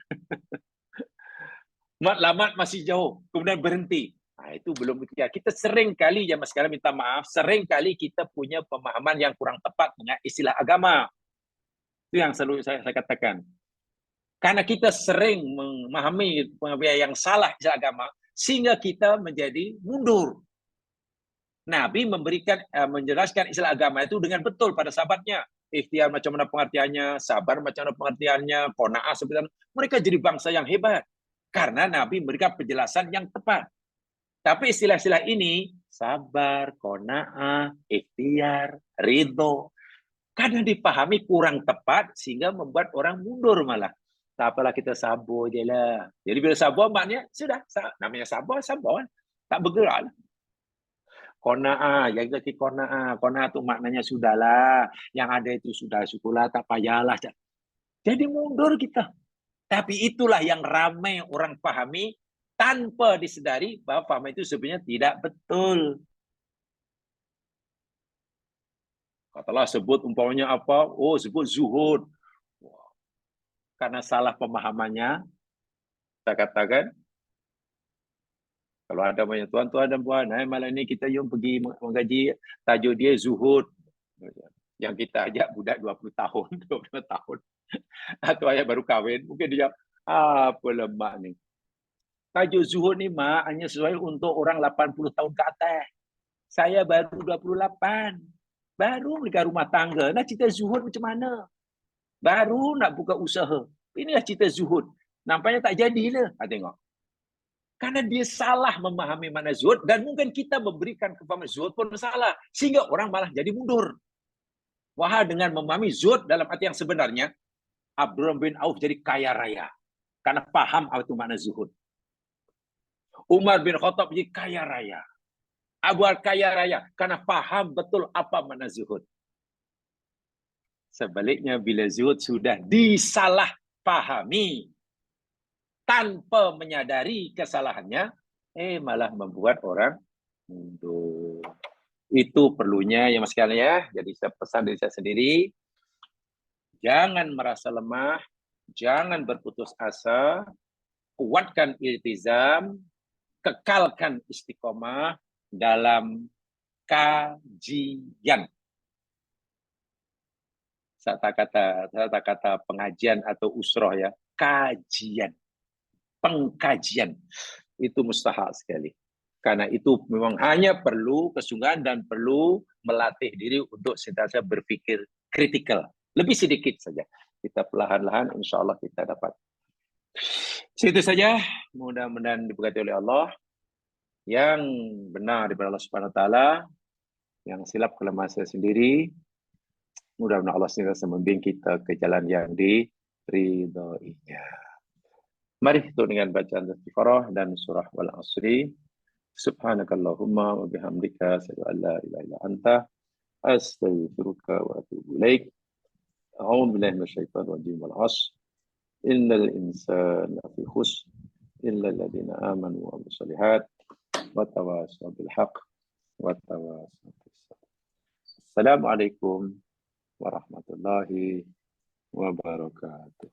Matlamat masih jauh, kemudian berhenti. Itu belum ikhtiar. Kita sering kali, jamaah sekalian minta maaf, sering kali kita punya pemahaman yang kurang tepat dengan istilah agama. Itu yang selalu saya katakan. Karena kita sering memahami yang salah istilah agama, sehingga kita menjadi mundur. Nabi menjelaskan istilah agama itu dengan betul pada sahabatnya. Ikhtiar macam mana pengertiannya, sabar macam mana pengertiannya, qanaah sebenarnya. Mereka jadi bangsa yang hebat. Karena Nabi memberikan penjelasan yang tepat. Tapi istilah-istilah ini, sabar, qanaah, ikhtiar, ridho, kadang dipahami kurang tepat sehingga membuat orang mundur malah. Tak apalah kita sabar je lah. Jadi bila sabar maknanya, sudah. Namanya sabar, sabar. Tak bergerak lah. Qanaah, jaga qanaah. Qanaah tu maknanya sudahlah. Yang ada itu sudah, syukurlah, tak payahlah. Jadi mundur kita. Tapi itulah yang ramai orang pahami tanpa disedari bahawa faham itu sebenarnya tidak betul. Katalah sebut umpamanya apa? Oh, sebut zuhud. Karena salah pemahamannya, kita katakan, kalau ada banyak tuan-tuan dan puan, malam ini kita jom pergi menggaji, tajuk dia zuhud. Yang kita ajak budak 20 tahun, 20 tahun. Atau ayah baru kahwin, mungkin dia apa lemak ni. Tajuk zuhud ni mak hanya sesuai untuk orang 80 tahun ke atas. Saya baru 28. Baru menikah rumah tangga. Nak cerita zuhud macam mana? Baru nak buka usaha. Inilah cerita zuhud. Nampaknya tak jadilah. Tengok. Karena dia salah memahami makna zuhud dan mungkin kita memberikan kefahaman zuhud pun salah. Sehingga orang malah jadi mundur. Wahai dengan memahami zuhud dalam arti yang sebenarnya, Abdurrahman bin Auf jadi kaya raya. Karena paham apa itu makna zuhud. Umar bin Khattab jadi kaya raya. Abu kaya raya karena paham betul apa makna zuhud. Sebaliknya bila zuhud sudah disalahpahami tanpa menyadari kesalahannya, malah membuat orang mundur. Itu perlunya ya mas sekalian ya. Jadi saya pesan dari saya sendiri, jangan merasa lemah, jangan berputus asa, kuatkan iltizam, kekalkan istiqomah dalam kajian. Saya tak kata pengajian atau usroh ya, kajian, pengkajian itu mustahil sekali. Karena itu memang hanya perlu kesungguhan dan perlu melatih diri untuk sentiasa berpikir kritikal. Lebih sedikit saja. Kita perlahan-lahan insya Allah kita dapat. Itu saja. Mudah-mudahan diberkati oleh Allah. Yang benar daripada Allah Subhanahu Wa Taala, yang silap kelemahan saya sendiri, mudah-mudahan Allah sendiri membimbing kita ke jalan yang diridhoinya. Mari kita dengan bacaan istighfarah dan surah Wal Asri. Subhanakallahumma wa bihamdika asyhadu an la ilaha illa anta astaghfiruka wa atubu ilaik. A'udzu billahi minasyaitonir rajim. Wal 'ashr. Innal insana lafi khusr illa alladziina aamanu wa 'amilus shalihaat wa tawassaw bil haqq wa tawassaw bis sabr. Assalamualaikum warahmatullahi wabarakatuh.